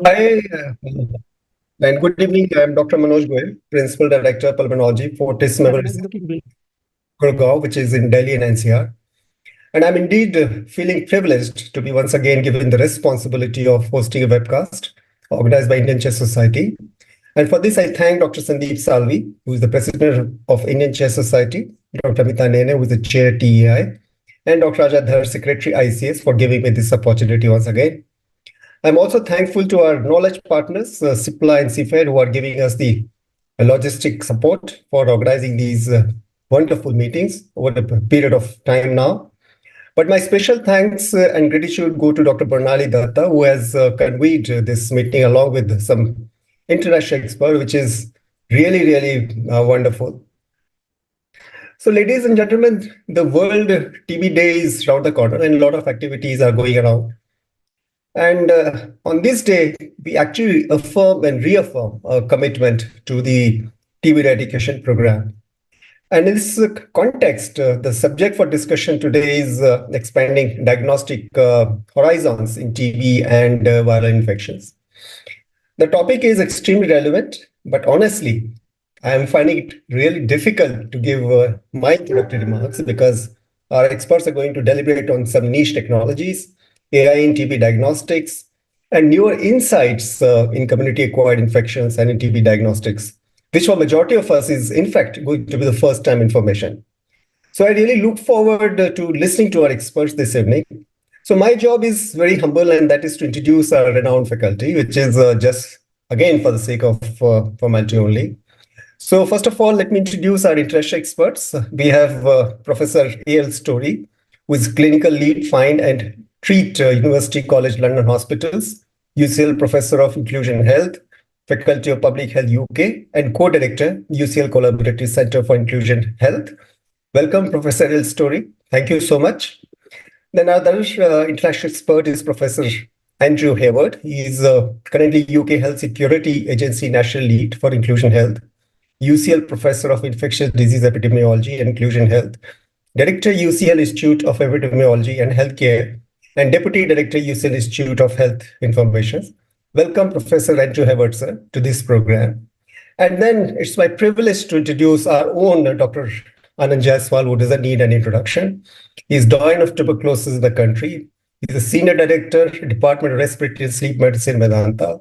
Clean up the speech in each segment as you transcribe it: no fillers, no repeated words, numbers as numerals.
Hi, and good evening. I'm Dr. Manoj Goel, Principal Director, Pulmonology, Fortis Memorial Gurgaon, which is in Delhi and NCR. And I'm indeed feeling privileged to be once again given the responsibility of hosting a webcast organized by Indian Chess Society. And for this, I thank Dr. Sandeep Salvi, who is the President of Indian Chess Society, Dr. Amita Nene, who is the Chair TEI, and Dr. Ajadhar, Secretary ICS, for giving me this opportunity once again. I'm also thankful to our knowledge partners, CIPLA and CFED, who are giving us the logistic support for organizing these wonderful meetings over a period of time now. But my special thanks and gratitude go to Dr. Bornali Datta, who has convened this meeting along with some international experts, which is really, really wonderful. So, ladies and gentlemen, the World TB Day is around the corner and a lot of activities are going around. And on this day, we actually affirm and reaffirm our commitment to the TB eradication program. And in this context, the subject for discussion today is expanding diagnostic horizons in TB and viral infections. The topic is extremely relevant, but honestly, I am finding it really difficult to give my introductory remarks because our experts are going to deliberate on some niche technologies, AI in TB diagnostics, and newer insights in community-acquired infections and in TB diagnostics, which for majority of us is in fact going to be the first time information. So I really look forward to listening to our experts this evening. So my job is very humble, and that is to introduce our renowned faculty, which is just again for the sake of formality only. So first of all, let me introduce our international experts. We have Professor A.L. Story, who is clinical lead, find and treat University College London Hospitals, UCL Professor of Inclusion Health, Faculty of Public Health UK, and co-director, UCL Collaborative Center for Inclusion Health. Welcome, Professor A.L. Story. Thank you so much. Then our other international expert is Professor Andrew Hayward. He is currently UK Health Security Agency National Lead for Inclusion Health, UCL Professor of Infectious Disease Epidemiology and Inclusion Health, Director, UCL Institute of Epidemiology and Healthcare, and Deputy Director, UCL Institute of Health Information. Welcome, Professor Andrew Hayward, sir, to this program. And then it's my privilege to introduce our own Dr. Anand Jaiswal, who doesn't need an introduction. He's Doyen of Tuberculosis in the country. He's a Senior Director, Department of Respiratory and Sleep Medicine, Vedanta.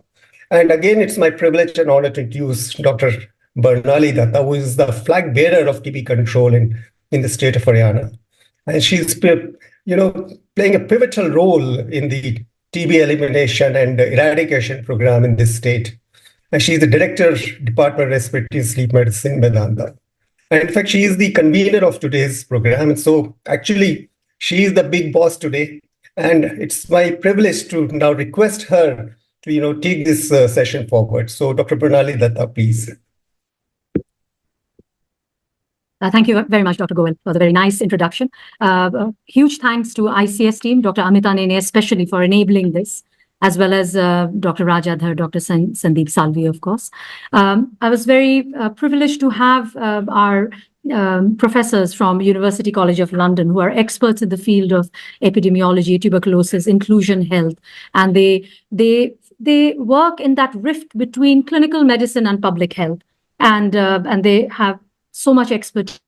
And again, it's my privilege and honor to introduce Dr. Bornali Datta, who is the flag bearer of TB control in the state of Haryana. And she's playing a pivotal role in the TB elimination and eradication program in this state. And she's the Director, Department of Respiratory and Sleep Medicine, Vedanta. And in fact, she is the convener of today's program. And so actually, she is the big boss today. And it's my privilege to now request her to take this session forward. So Dr. Bornali Datta, please. Thank you very much, Dr. Goel, for the very nice introduction. Huge thanks to ICS team, Dr. Amita Nene, especially for enabling this, as well as Dr. Rajadhar, Dr. Sandeep Salvi, of course. I was very privileged to have our professors from University College of London, who are experts in the field of epidemiology, tuberculosis, inclusion health, and they work in that rift between clinical medicine and public health, and they have so much expertise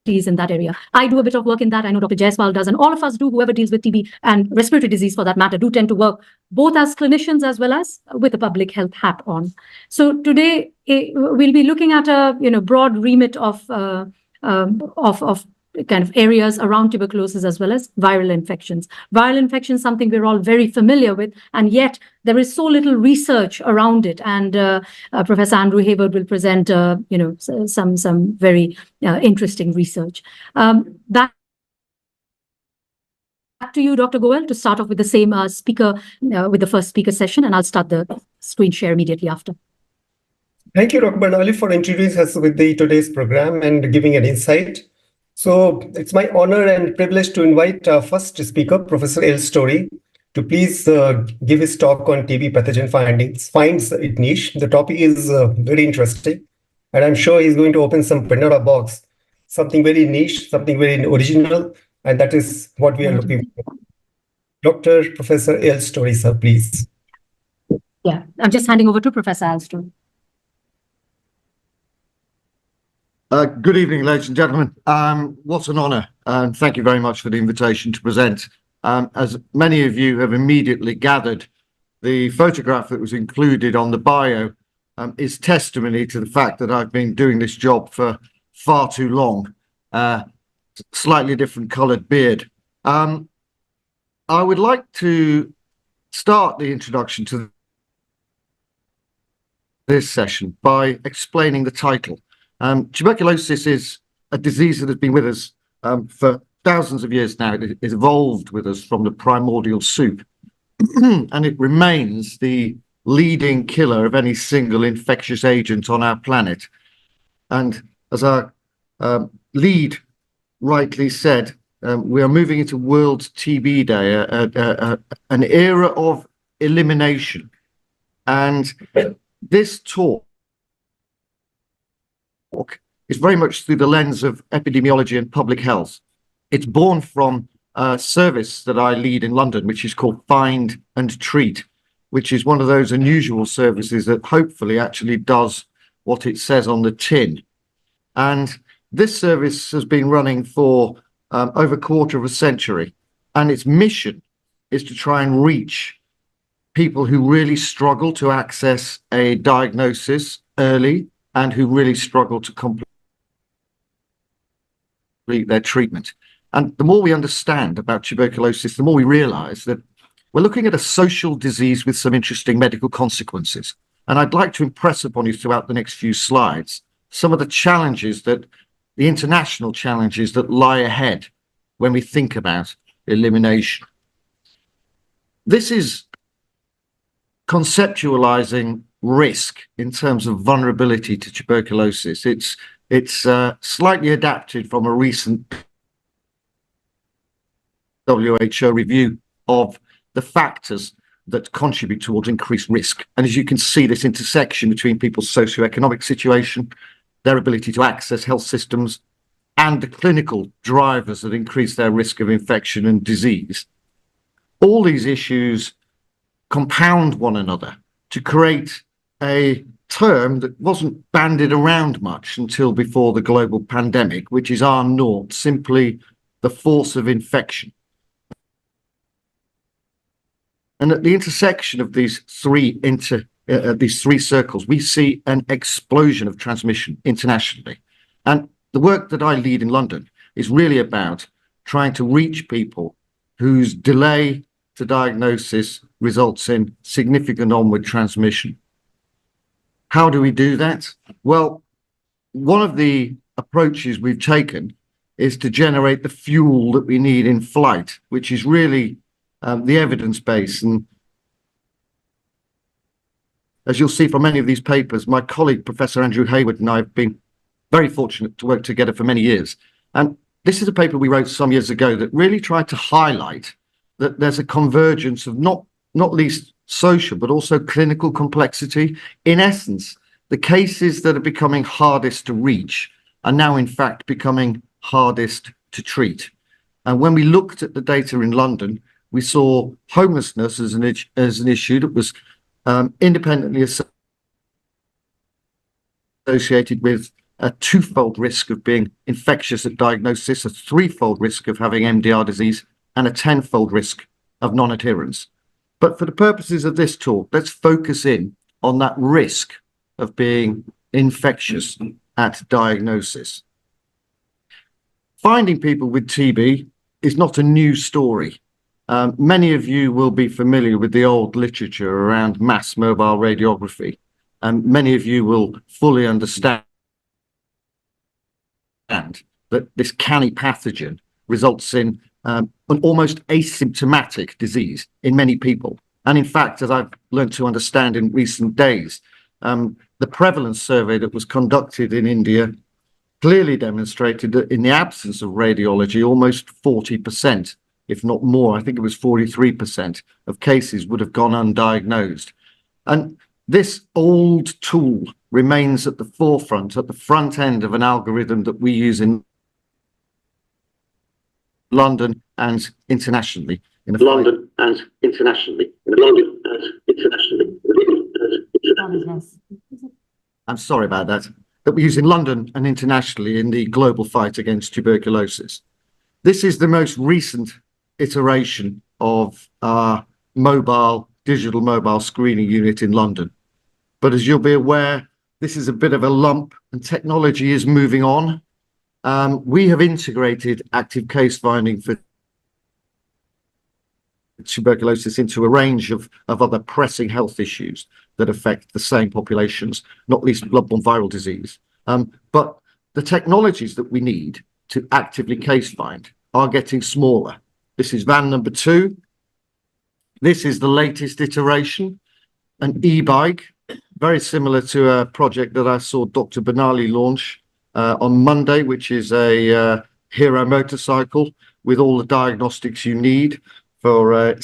in that area. I do a bit of work in that. I know Dr. Jaiswal does, and all of us do, whoever deals with TB and respiratory disease for that matter, do tend to work both as clinicians as well as with a public health hat on. So today we'll be looking at a broad remit of kind of areas around tuberculosis as well as viral infections. Viral infections, something we're all very familiar with, and yet there is so little research around it. And Professor Andrew Hayward will present, some very interesting research. Back to you, Dr. Goel, to start off with the same speaker, with the first speaker session, and I'll start the screen share immediately after. Thank you, Dr. Bornali, for introducing us with today's program and giving an insight. So it's my honor and privilege to invite our first speaker, Professor A.L. Story, to please give his talk on TB pathogen finds it niche. The topic is very interesting, and I'm sure he's going to open some Pandora box, something very niche, something very original, and that is what we are looking for. Dr. Professor Story, sir, please. Yeah, I'm just handing over to Professor Alston. Good evening, ladies and gentlemen. What an honour, and thank you very much for the invitation to present. As many of you have immediately gathered, the photograph that was included on the bio is testimony to the fact that I've been doing this job for far too long. Slightly different coloured beard. I would like to start the introduction to this session by explaining the title. Tuberculosis is a disease that has been with us for thousands of years now. It has evolved with us from the primordial soup, and it remains the leading killer of any single infectious agent on our planet. And as our lead rightly said, we are moving into World TB Day, an era of elimination. And this talk is very much through the lens of epidemiology and public health. It's born from a service that I lead in London, which is called Find and Treat, which is one of those unusual services that hopefully actually does what it says on the tin. And this service has been running for over a quarter of a century, and its mission is to try and reach people who really struggle to access a diagnosis early and who really struggle to complete their treatment. And the more we understand about tuberculosis, the more we realize that we're looking at a social disease with some interesting medical consequences. And I'd like to impress upon you throughout the next few slides some of the challenges that the international challenges that lie ahead when we think about elimination. This is conceptualizing risk in terms of vulnerability to tuberculosis. It's slightly adapted from a recent WHO review of the factors that contribute towards increased risk. And as you can see, this intersection between people's socioeconomic situation, their ability to access health systems, and the clinical drivers that increase their risk of infection and disease. All these issues compound one another to create a term that wasn't bandied around much until before the global pandemic, which is R0, simply the force of infection. And at the intersection of these three circles, we see an explosion of transmission internationally. And the work that I lead in London is really about trying to reach people whose delay to diagnosis results in significant onward transmission. How do we do that? Well, one of the approaches we've taken is to generate the fuel that we need in flight, which is really the evidence base. And as you'll see from many of these papers, my colleague, Professor Andrew Hayward, and I have been very fortunate to work together for many years. And this is a paper we wrote some years ago that really tried to highlight that there's a convergence of not least social, but also clinical complexity. In essence, the cases that are becoming hardest to reach are now, in fact, becoming hardest to treat. And when we looked at the data in London, we saw homelessness as an issue that was independently associated with a twofold risk of being infectious at diagnosis, a threefold risk of having MDR disease, and a tenfold risk of non-adherence. But for the purposes of this talk, let's focus in on that risk of being infectious at diagnosis. Finding people with TB is not a new story. Many of you will be familiar with the old literature around mass mobile radiography, and many of you will fully understand that this canny pathogen results in an almost asymptomatic disease in many people. And in fact, as I've learned to understand in recent days, the prevalence survey that was conducted in India clearly demonstrated that in the absence of radiology, almost 40%, if not more, I think it was 43% of cases would have gone undiagnosed. And this old tool remains at the forefront, at the front end of an algorithm that we use in London and internationally in the and internationally. In London and internationally. I'm sorry about that. That we use in London and internationally in the global fight against tuberculosis. This is the most recent iteration of our digital mobile screening unit in London. But as you'll be aware, this is a bit of a lump and technology is moving on. We have integrated active case finding for tuberculosis into a range of other pressing health issues that affect the same populations, not least blood-borne viral disease. But the technologies that we need to actively case find are getting smaller. This is van number 2. This is the latest iteration, an e-bike, very similar to a project that I saw Dr. Bornali launch on Monday, which is a hero motorcycle with all the diagnostics you need for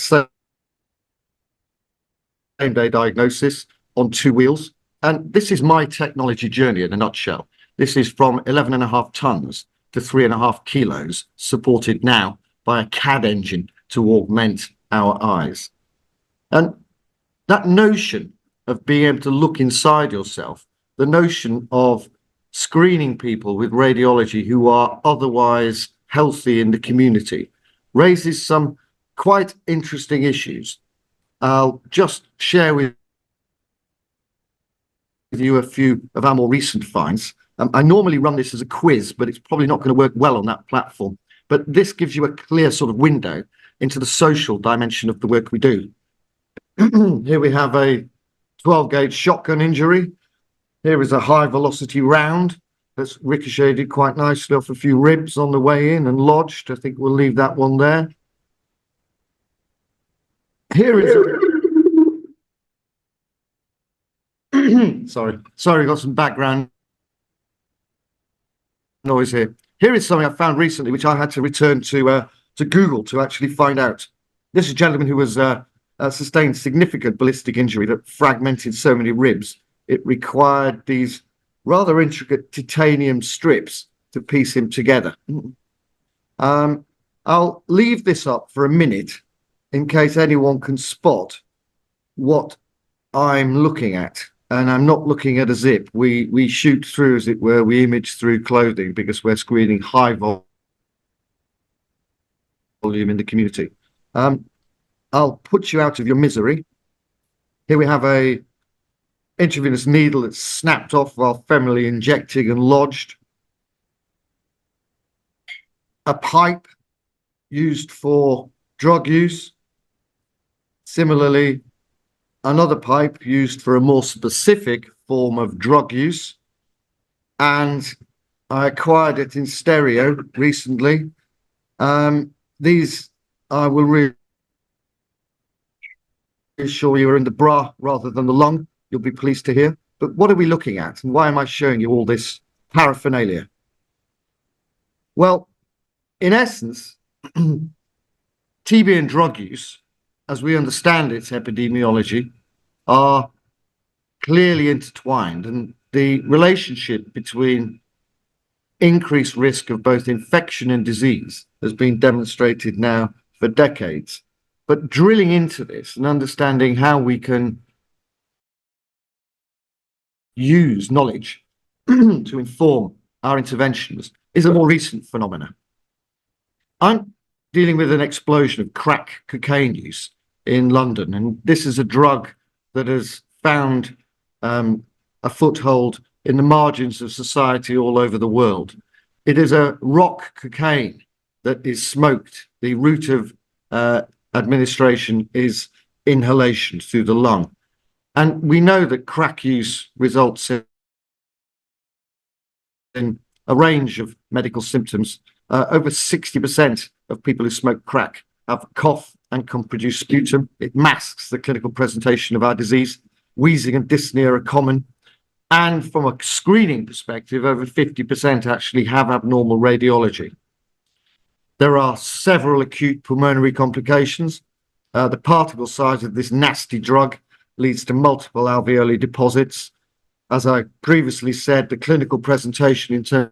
same-day diagnosis on 2 wheels. And this is my technology journey in a nutshell. This is from 11.5 tons to 3.5 kilos, supported now by a CAD engine to augment our eyes. And that notion of being able to look inside yourself, the notion of screening people with radiology who are otherwise healthy in the community, raises some quite interesting issues. I'll just share with you a few of our more recent finds. I normally run this as a quiz, but it's probably not going to work well on that platform. But this gives you a clear sort of window into the social dimension of the work we do. Here we have a 12-gauge shotgun injury. Here is a high-velocity round that's ricocheted quite nicely off a few ribs on the way in and lodged. I think we'll leave that one there. Here is sorry, got some background noise here. Here is something I found recently, which I had to return to Google to actually find out. This is a gentleman who was sustained significant ballistic injury that fragmented so many ribs. It required these rather intricate titanium strips to piece him together. I'll leave this up for a minute in case anyone can spot what I'm looking at. And I'm not looking at a zip. We shoot through, as it were, we image through clothing because we're screening high volume in the community. I'll put you out of your misery. Here we have a intravenous needle that's snapped off while femorally injecting and lodged. A pipe used for drug use. Similarly, another pipe used for a more specific form of drug use. And I acquired it in stereo recently. These I will reassure you are in the bra rather than the lung. You'll be pleased to hear. But what are we looking at? And why am I showing you all this paraphernalia? Well, in essence, TB and drug use, as we understand its epidemiology, are clearly intertwined, and the relationship between increased risk of both infection and disease has been demonstrated now for decades. But drilling into this and understanding how we can use knowledge to inform our interventions is a more recent phenomenon. I'm dealing with an explosion of crack cocaine use in London, and this is a drug that has found a foothold in the margins of society all over the world. It is a rock cocaine that is smoked. The route of administration is inhalation through the lung. And we know that crack use results in a range of medical symptoms. Over 60% of people who smoke crack have cough and can produce sputum. It masks the clinical presentation of our disease. Wheezing and dyspnea are common. And from a screening perspective, over 50% actually have abnormal radiology. There are several acute pulmonary complications. The particle size of this nasty drug leads to multiple alveoli deposits. As I previously said, the clinical presentation in terms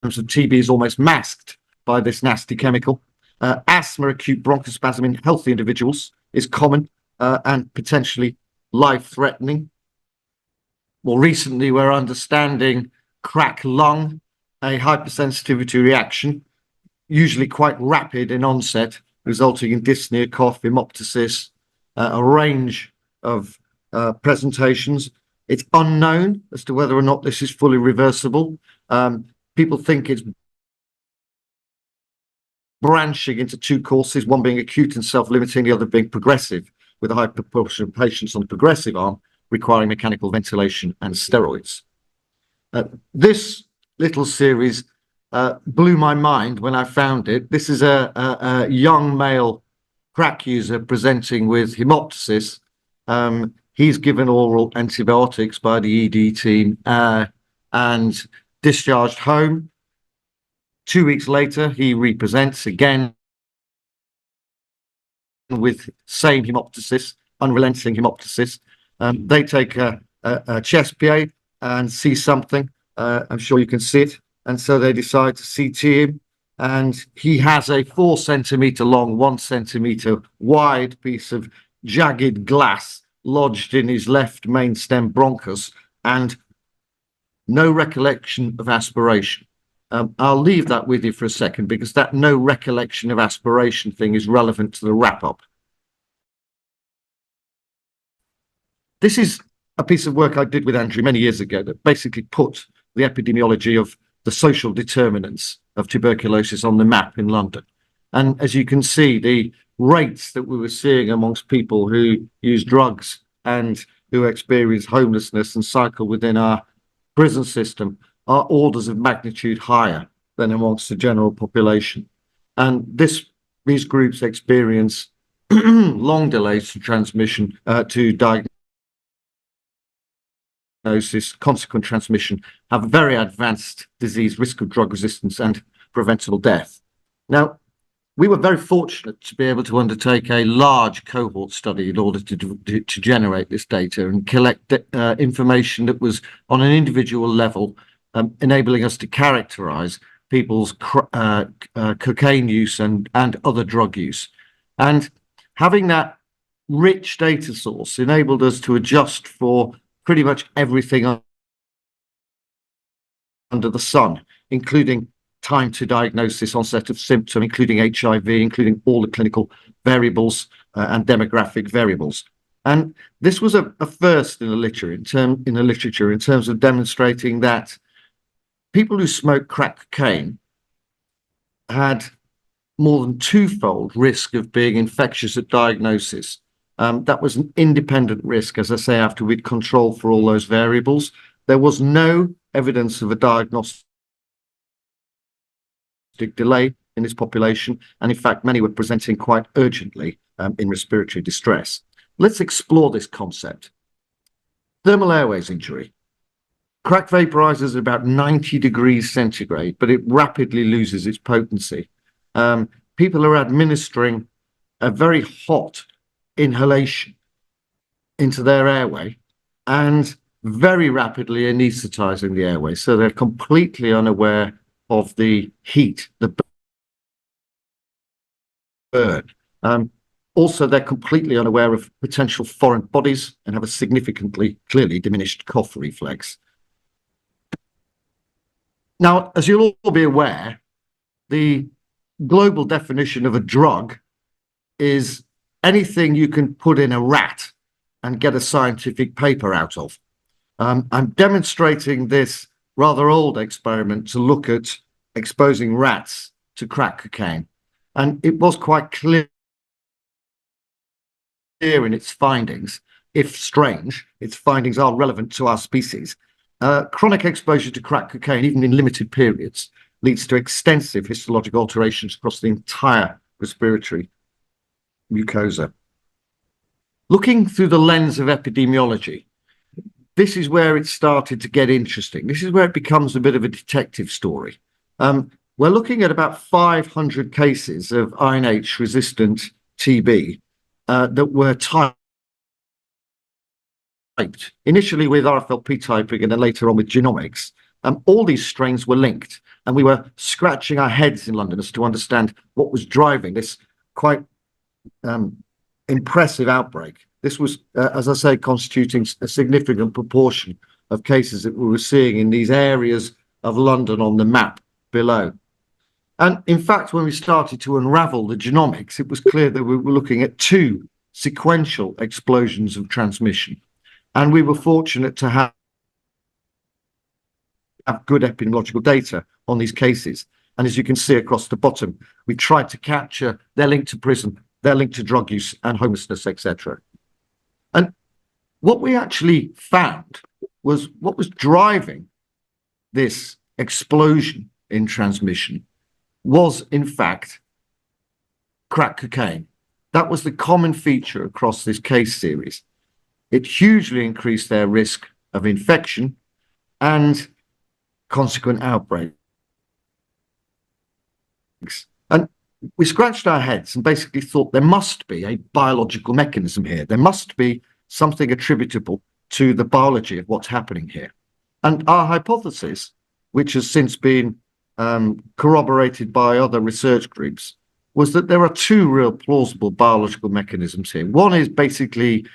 of TB is almost masked by this nasty chemical. Asthma, acute bronchospasm in healthy individuals is common and potentially life-threatening. More recently, we're understanding cracked lung, a hypersensitivity reaction, usually quite rapid in onset, resulting in dyspnea, cough, hemoptysis, a range of presentations. It's unknown as to whether or not this is fully reversible. People think it's branching into two courses, one being acute and self-limiting, the other being progressive, with a high proportion of patients on the progressive arm requiring mechanical ventilation and steroids. This little series blew my mind when I found it. This is a young male crack user presenting with hemoptysis. He's given oral antibiotics by the ED team and discharged home. 2 weeks later, he represents again with same hemoptysis, unrelenting hemoptysis. They take a chest PA and see something. I'm sure you can see it. And so they decide to CT him. And he has a 4 centimeter long, 1 centimeter wide piece of jagged glass lodged in his left main stem bronchus and no recollection of aspiration. I'll leave that with you for a second because that no recollection of aspiration thing is relevant to the wrap-up. This is a piece of work I did with Andrew many years ago that basically put the epidemiology of the social determinants of tuberculosis on the map in London. And as you can see, the rates that we were seeing amongst people who use drugs and who experience homelessness and cycle within our prison system are orders of magnitude higher than amongst the general population. And these groups experience long delays to transmission, to diagnosis, consequent transmission, have very advanced disease, risk of drug resistance and preventable death. Now, we were very fortunate to be able to undertake a large cohort study in order to generate this data and collect information that was on an individual level, enabling us to characterize people's cocaine use and other drug use. And having that rich data source enabled us to adjust for pretty much everything under the sun, including time to diagnosis, onset of symptom, including HIV, including all the clinical variables and demographic variables. And this was a first in the literature in terms of demonstrating that people who smoke crack cocaine had more than twofold risk of being infectious at diagnosis. That was an independent risk, as I say, after we'd controlled for all those variables. There was no evidence of a diagnostic delay in this population, and in fact many were presenting quite urgently in respiratory distress. Let's explore this concept. Thermal airways injury. Crack vaporizes at about 90 degrees centigrade, but it rapidly loses its potency. People are administering a very hot inhalation into their airway and very rapidly anesthetizing the airway, so they're completely unaware of the heat, the burn. Also, they're completely unaware of potential foreign bodies and have a significantly, clearly diminished cough reflex. Now, as you'll all be aware, the global definition of a drug is anything you can put in a rat and get a scientific paper out of. I'm demonstrating this rather old experiment to look at exposing rats to crack cocaine. And it was quite clear in its findings, if strange, its findings are relevant to our species. Chronic exposure to crack cocaine, even in limited periods, leads to extensive histologic alterations across the entire respiratory mucosa. Looking through the lens of epidemiology, this is where it started to get interesting. This is where it becomes a bit of a detective story. We're looking at about 500 cases of INH resistant TB that were typed initially with RFLP typing and then later on with genomics. All these strains were linked. And we were scratching our heads in London as to understand what was driving this quite impressive outbreak. This was, as I say, constituting a significant proportion of cases that we were seeing in these areas of London on the map below. And in fact, when we started to unravel the genomics, it was clear that we were looking at two sequential explosions of transmission. And we were fortunate to have good epidemiological data on these cases. And as you can see across the bottom, we tried to capture their link to prison, their link to drug use and homelessness, etc. And what we actually found was what was driving this explosion in transmission was, in fact, crack cocaine. That was the common feature across this case series. It hugely increased their risk of infection and consequent outbreaks. And we scratched our heads and basically thought there must be a biological mechanism here. There must be something attributable to the biology of what's happening here. And our hypothesis, which has since been corroborated by other research groups, was that there are two real plausible biological mechanisms here. One is basically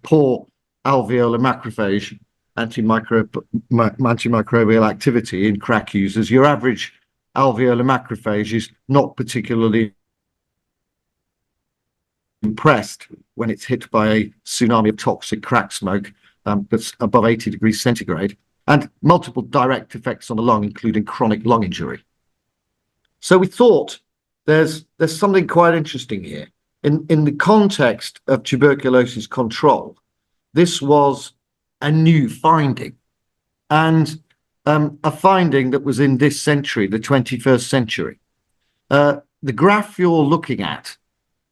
poor alveolar macrophage antimicrobial activity in crack users. Your average alveolar macrophage is not particularly impressed when it's hit by a tsunami of toxic crack smoke that's above 80 degrees centigrade, and multiple direct effects on the lung, including chronic lung injury. So we thought there's something quite interesting here. In the context of tuberculosis control, this was a new finding, and a finding that was in this century, the 21st century. The graph you're looking at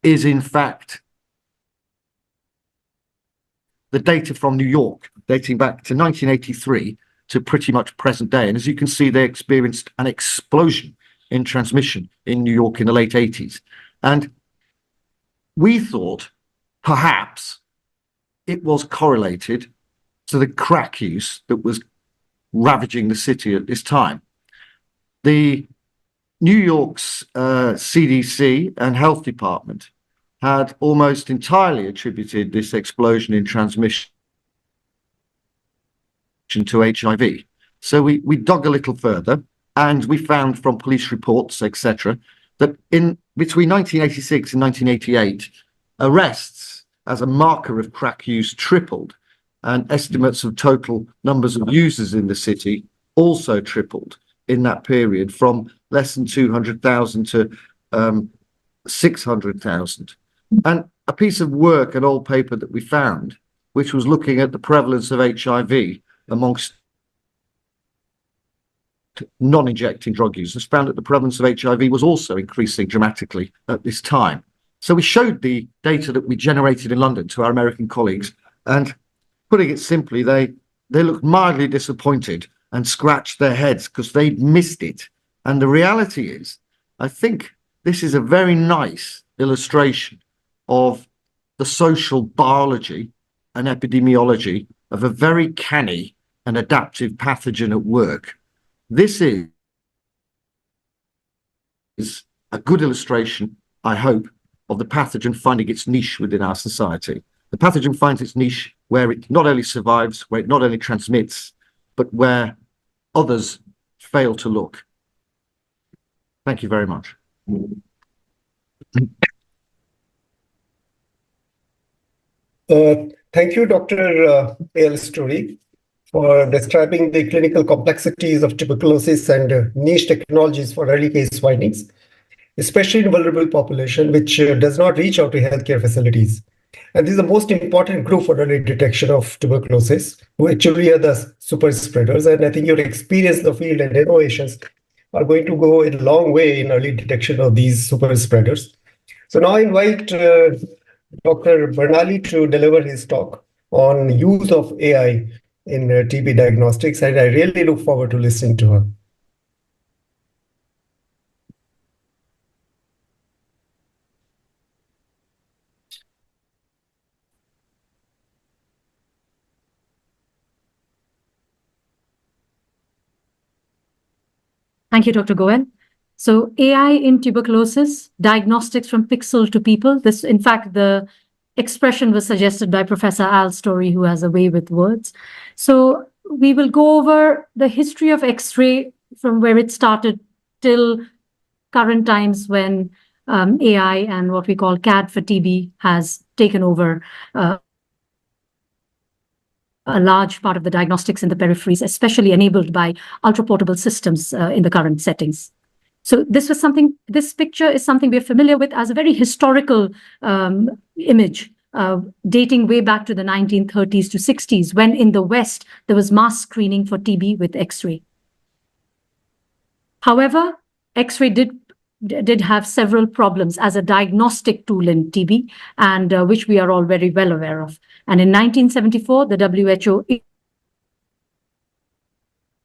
is, in fact, the data from New York, dating back to 1983 to pretty much present day. And as you can see, they experienced an explosion in transmission in New York in the late 80s. And we thought perhaps it was correlated to the crack use that was ravaging the city at this time. The New York's CDC and Health Department had almost entirely attributed this explosion in transmission to HIV. So we dug a little further, and we found from police reports, etc., that in between 1986 and 1988, arrests as a marker of crack use tripled, and estimates of total numbers of users in the city also tripled in that period, from less than 200,000 to 600,000. And a piece of work, an old paper that we found, which was looking at the prevalence of HIV amongst non-injecting drug users, found that the prevalence of HIV was also increasing dramatically at this time. So we showed the data that we generated in London to our American colleagues, and putting it simply, they looked mildly disappointed and scratched their heads because they'd missed it. And the reality is, I think this is a very nice illustration of the social biology and epidemiology of a very canny and adaptive pathogen at work. This is a good illustration, I hope, of the pathogen finding its niche within our society. The pathogen finds its niche where it not only survives, where it not only transmits, but where others fail to look. Thank you very much. Thank you, Dr. Story, for describing the clinical complexities of tuberculosis and niche technologies for early case findings, especially in vulnerable population, which does not reach out to healthcare facilities. And this is the most important group for early detection of tuberculosis, who actually are the super spreaders. And I think your experience in the field and innovations are going to go a long way in early detection of these super spreaders. So now I invite Dr. Bornali to deliver his talk on use of AI in TB diagnostics, and I really look forward to listening to her. Thank you, Dr. Goel. So AI in tuberculosis, diagnostics from pixel to people. This, in fact, the expression was suggested by Professor Al Story, who has a way with words. So we will go over the history of X-ray from where it started till current times when AI and what we call CAD for TB has taken over a large part of the diagnostics in the peripheries, especially enabled by ultra-portable systems in the current settings. So this picture is something we're familiar with as a very historical image, dating way back to the 1930s to 60s, when in the West, there was mass screening for TB with X-ray. However, X-ray did have several problems as a diagnostic tool in TB, and which we are all very well aware of. And in 1974, the WHO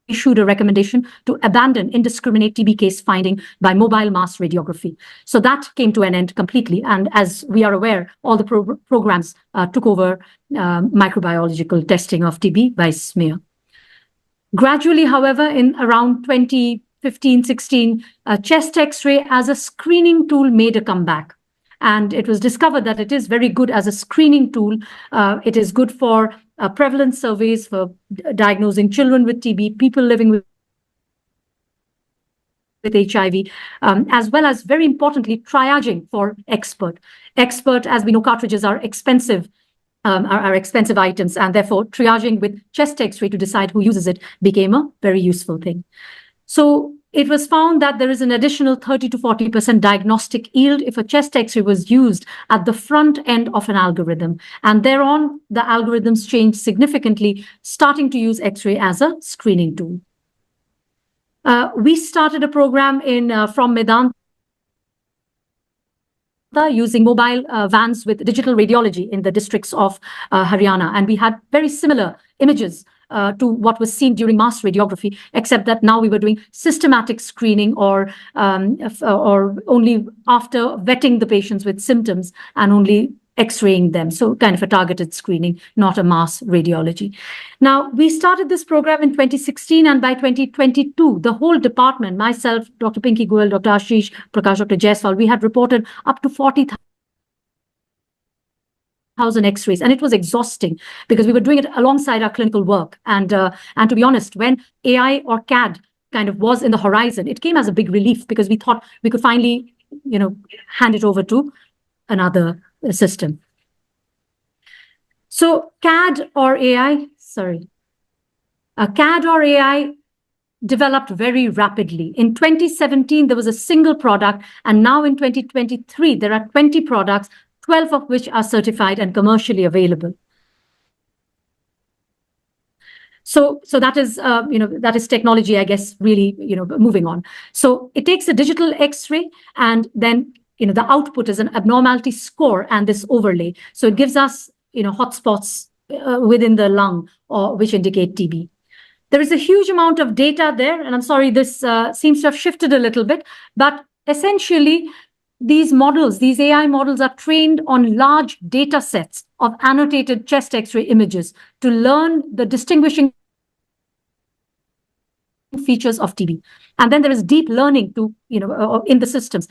issued a recommendation to abandon indiscriminate TB case finding by mobile mass radiography. So that came to an end completely. And as we are aware, all the programs took over microbiological testing of TB by smear. Gradually, however, in around 2015-16, chest X-ray as a screening tool made a comeback. And it was discovered that it is very good as a screening tool. It is good for prevalence surveys, for diagnosing children with TB, people living with HIV, as well as, very importantly, triaging for expert. Expert, as we know, cartridges are expensive, are expensive items, and therefore triaging with chest X-ray to decide who uses it became a very useful thing. So it was found that there is an additional 30 to 40% diagnostic yield if a chest X-ray was used at the front end of an algorithm. And thereon, the algorithms changed significantly, starting to use X-ray as a screening tool. We started a program from Medanta using mobile vans with digital radiology in the districts of Haryana. And we had very similar images to what was seen during mass radiography, except that now we were doing systematic screening or only after vetting the patients with symptoms and only X-raying them. So kind of a targeted screening, not a mass radiology. Now, we started this program in 2016, and by 2022, the whole department, myself, Dr. Pinky Goel, Dr. Ashish Prakash, Dr. Jaiswal, we had reported up to 40,000 X-rays, and it was exhausting because we were doing it alongside our clinical work. And to be honest, when AI or CAD kind of was in the horizon, it came as a big relief because we thought we could finally, hand it over to another system. So CAD or AI developed very rapidly. In 2017, there was a single product, and now in 2023, there are 20 products, 12 of which are certified and commercially available. So that is, that is technology, I guess, really, moving on. So it takes a digital X-ray, and then, the output is an abnormality score and this overlay. So it gives us, hotspots within the lung, or which indicate TB. There is a huge amount of data there, and I'm sorry, this seems to have shifted a little bit, but essentially, these AI models are trained on large data sets of annotated chest X-ray images to learn the distinguishing features of TB. And then there is deep learning to, in the systems,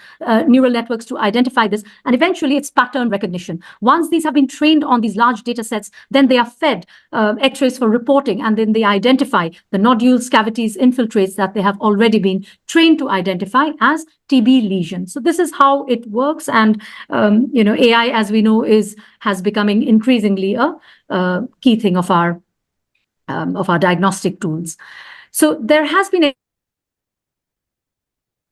neural networks to identify this. And eventually it's pattern recognition. Once these have been trained on these large data sets, then they are fed X-rays for reporting, and then they identify the nodules, cavities, infiltrates that they have already been trained to identify as TB lesions. So this is how it works. And, AI, as we know, has becoming increasingly a key thing of our diagnostic tools. So there has been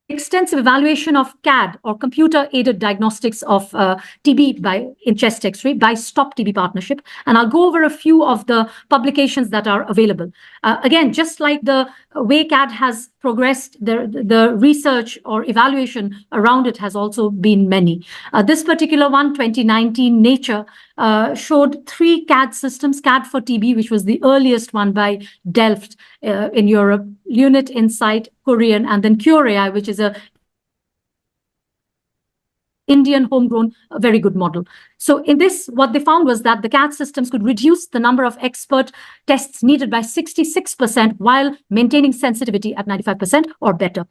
extensive evaluation of CAD or computer-aided diagnostics of TB in chest X-ray by Stop TB Partnership. And I'll go over a few of the publications that are available. Again, just like the way CAD has progressed, the research or evaluation around it has also been many. This particular one, 2019 Nature, showed 3 CAD systems, CAD for TB, which was the earliest one by Delft in Europe, Lunit, Insight, Korean, and then Cure AI, which is a Indian homegrown, very good model. So in this, what they found was that the CAD systems could reduce the number of expert tests needed by 66% while maintaining sensitivity at 95% or better.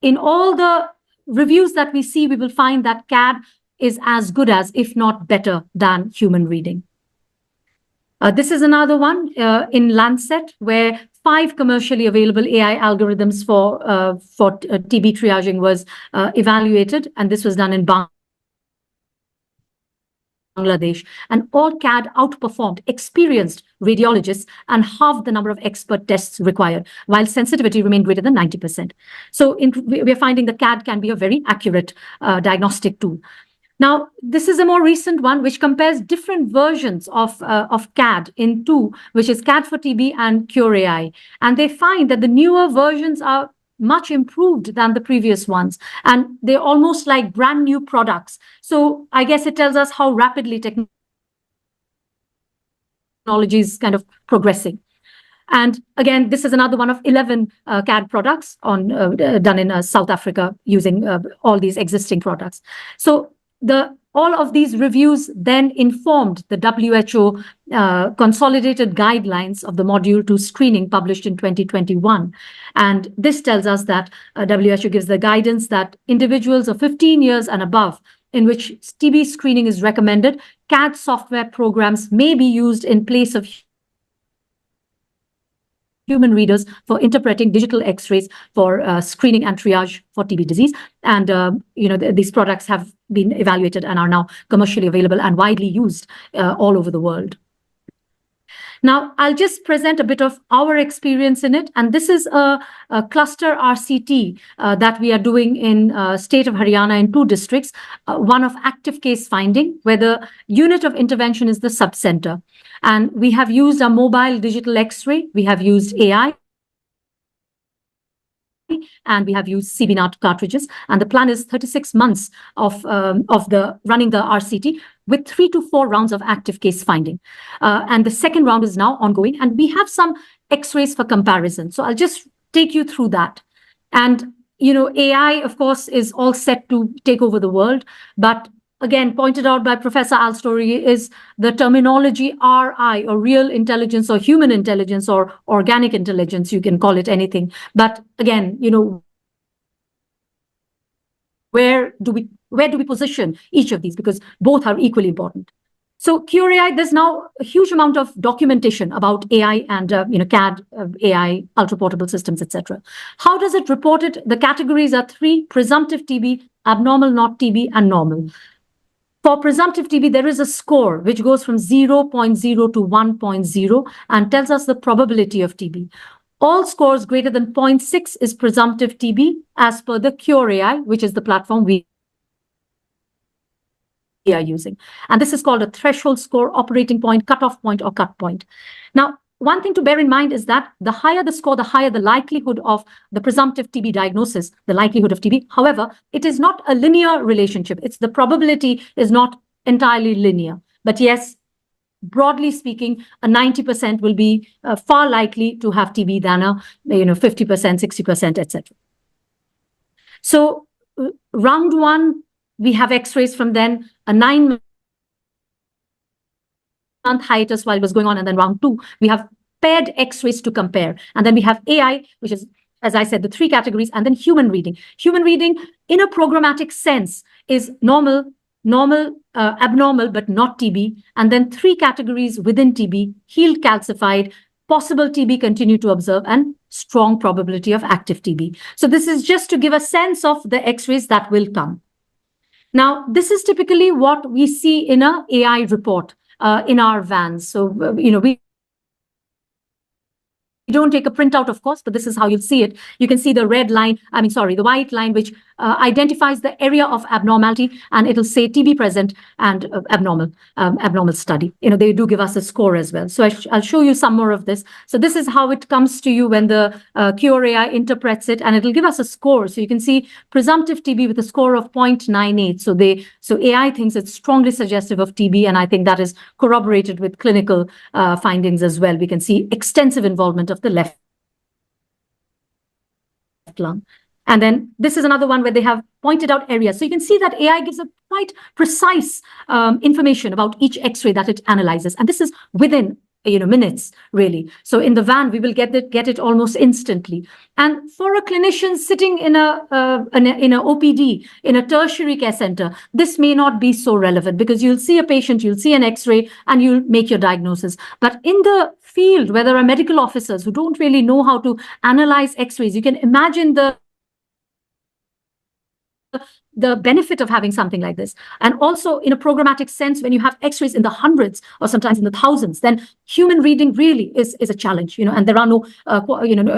In all the reviews that we see, we will find that CAD is as good as, if not better than, human reading. This is another one in Lancet, where 5 commercially available AI algorithms for TB triaging was evaluated, and this was done in Bangladesh, and all CAD outperformed experienced radiologists and halved the number of expert tests required, while sensitivity remained greater than 90%. So we are finding that CAD can be a very accurate diagnostic tool. Now, this is a more recent one, which compares different versions of CAD in two, which is CAD for TB and Cure AI. And they find that the newer versions are much improved than the previous ones, and they're almost like brand new products. So I guess it tells us how rapidly technology is kind of progressing. And again, this is another one of 11 CAD products done in South Africa using all these existing products. So all of these reviews then informed the WHO consolidated guidelines of the Module 2 screening published in 2021. And this tells us that WHO gives the guidance that individuals of 15 years and above, in which TB screening is recommended, CAD software programs may be used in place of human readers for interpreting digital X-rays for screening and triage for TB disease. And these products have been evaluated and are now commercially available and widely used all over the world. Now, I'll just present a bit of our experience in it. And this is a cluster RCT that we are doing in state of Haryana in 2 districts, one of active case finding, where the unit of intervention is the subcenter. And we have used a mobile digital X-ray, we have used AI, and we have used CBNAT cartridges. And the plan is 36 months of running the RCT with 3 to 4 rounds of active case finding. And the second round is now ongoing, and we have some X-rays for comparison. So I'll just take you through that. And, AI, of course, is all set to take over the world. But again, pointed out by Professor Alstory, is the terminology RI, or real intelligence, or human intelligence, or organic intelligence, you can call it anything. But again, where do we position each of these? Because both are equally important. So Cure AI, there's now a huge amount of documentation about AI and CAD, AI, ultra-portable systems, etc. How does it report it? The categories are 3: presumptive TB, abnormal not TB, and normal. For presumptive TB, there is a score which goes from 0.0 to 1.0 and tells us the probability of TB. All scores greater than 0.6 is presumptive TB as per the Cure AI, which is the platform we are using. And this is called a threshold score, operating point, cutoff point, or cut point. Now, one thing to bear in mind is that the higher the score, the higher the likelihood of the presumptive TB diagnosis, the likelihood of TB. However, it is not a linear relationship. The probability is not entirely linear. But yes, broadly speaking, a 90% will be far likely to have TB than a 50%, 60%, etc. So round 1, we have X-rays from then, a 9-month hiatus while it was going on, and then round 2, we have paired X-rays to compare. And then we have AI, which is, as I said, the 3 categories, and then human reading. Human reading, in a programmatic sense, is normal, abnormal, but not TB. And then 3 categories within TB: healed, calcified, possible TB, continue to observe, and strong probability of active TB. So this is just to give a sense of the X-rays that will come. Now, this is typically what we see in an AI report in our vans. So, we don't take a printout, of course, but this is how you'll see it. You can see the the white line, which identifies the area of abnormality, and it'll say TB present and abnormal study. They do give us a score as well. So I'll show you some more of this. So this is how it comes to you when the Cure AI interprets it, and it'll give us a score. So you can see presumptive TB with a score of 0.98. So AI thinks it's strongly suggestive of TB, and I think that is corroborated with clinical findings as well. We can see extensive involvement of the left lung. And then this is another one where they have pointed out areas. So you can see that AI gives a quite precise information about each X-ray that it analyzes. And this is within minutes, really. So in the van, we will get it almost instantly. And for a clinician sitting in a OPD, in a tertiary care center, this may not be so relevant because you'll see a patient, you'll see an X-ray, and you'll make your diagnosis. But in the field where there are medical officers who don't really know how to analyze X-rays, you can imagine the benefit of having something like this. And also in a programmatic sense, when you have X-rays in the hundreds or sometimes in the thousands, then human reading really is a challenge, and there are no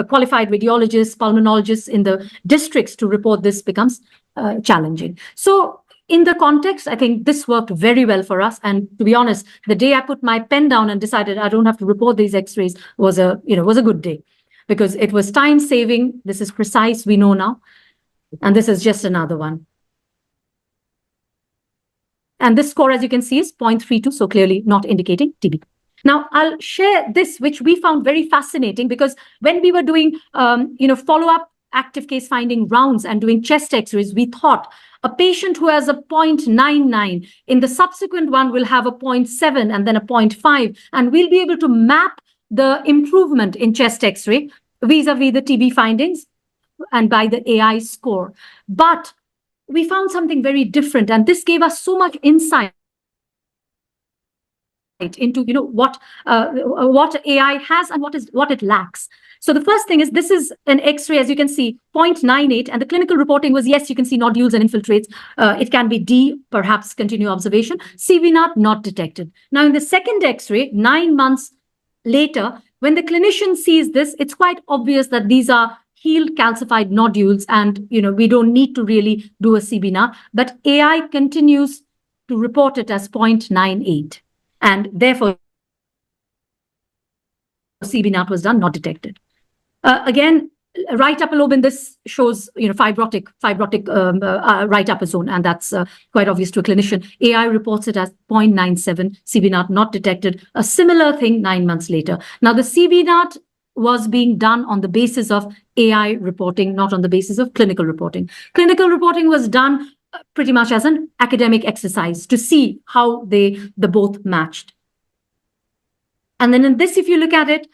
qualified radiologists, pulmonologists in the districts to report. This becomes challenging. So in the context, I think this worked very well for us. And to be honest, the day I put my pen down and decided I don't have to report these X-rays was a good day, because it was time saving. This is precise, we know now. And this is just another one. And this score, as you can see, is 0.32, so clearly not indicating TB. Now, I'll share this, which we found very fascinating, because when we were doing, follow-up active case finding rounds and doing chest X-rays, we thought a patient who has a 0.99, in the subsequent one will have a 0.7 and then a 0.5, and we'll be able to map the improvement in chest X-ray vis-a-vis the TB findings and by the AI score. But we found something very different, and this gave us so much insight into what AI has and what it lacks. So the first thing is, this is an X-ray, as you can see, 0.98, and the clinical reporting was, yes, you can see nodules and infiltrates. It can be D, perhaps continue observation. CV0 not detected. Now in the second X-ray, 9 months later, when the clinician sees this, it's quite obvious that these are healed calcified nodules, and we don't need to really do a CB0, but AI continues to report it as 0.98, and therefore CB0 was done, not detected. Again, right upper lobe in this shows fibrotic right upper zone, and that's quite obvious to a clinician. AI reports it as 0.97, CB0 not detected. A similar thing 9 months later. Now the CB0 was being done on the basis of AI reporting, not on the basis of clinical reporting. Clinical reporting was done pretty much as an academic exercise to see how the both matched. And then in this, if you look at it,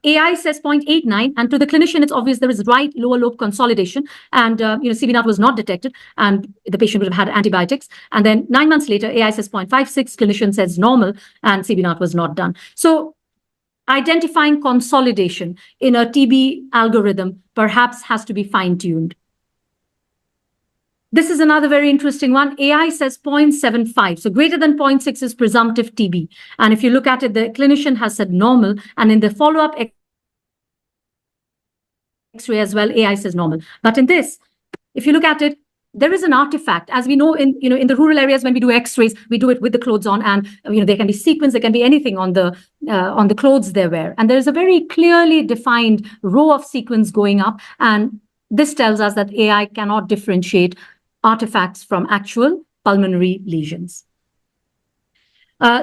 AI says 0.89, and to the clinician, it's obvious there is right lower lobe consolidation, and CB0 was not detected, and the patient would have had antibiotics. And then 9 months later, AI says 0.56, clinician says normal, and CB0 was not done. So identifying consolidation in a TB algorithm perhaps has to be fine-tuned. This is another very interesting one. AI says 0.75. So greater than 0.6 is presumptive TB. And if you look at it, the clinician has said normal. And in the follow-up X-ray as well, AI says normal. But in this, if you look at it, there is an artifact. As we know, in the rural areas, when we do X-rays, we do it with the clothes on, and there can be sequins, there can be anything on the clothes they wear. And there is a very clearly defined row of sequins going up. And this tells us that AI cannot differentiate artifacts from actual pulmonary lesions.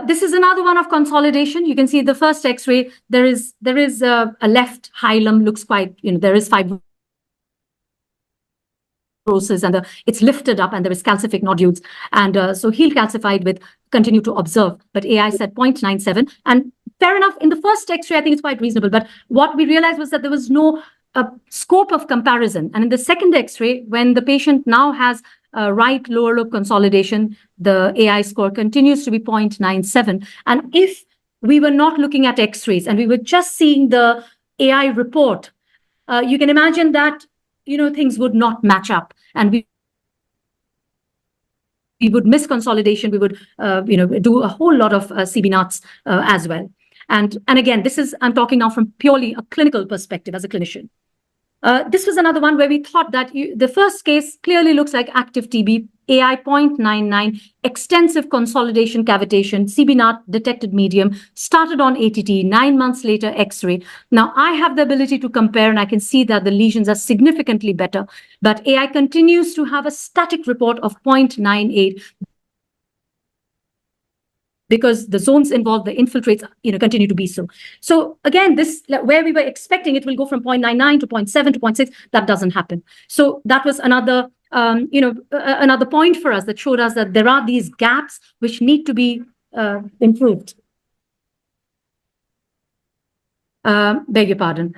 This is another one of consolidation. You can see the first X-ray, there is a left hilum, looks quite, there is fibrosis, and it's lifted up, and there is calcific nodules. And so healed calcified with continue to observe, but AI said 0.97. And fair enough, in the first X-ray, I think it's quite reasonable. But what we realized was that there was no scope of comparison. And in the second X-ray, when the patient now has right lower lobe consolidation, the AI score continues to be 0.97. And if we were not looking at X-rays and we were just seeing the AI report, you can imagine that things would not match up, and we would miss consolidation. We would do a whole lot of CB0s as well. And again, I'm talking now from purely a clinical perspective as a clinician. This was another one where we thought that the first case clearly looks like active TB, AI 0.99, extensive consolidation cavitation, CB0 detected medium, started on ATT, 9 months later X-ray. Now I have the ability to compare, and I can see that the lesions are significantly better, but AI continues to have a static report of 0.98. because the zones involved, the infiltrates, continue to be so. So again, this, where we were expecting it will go from 0.99 to 0.7 to 0.6, that doesn't happen. So that was another, another point for us that showed us that there are these gaps which need to be improved. Beg your pardon.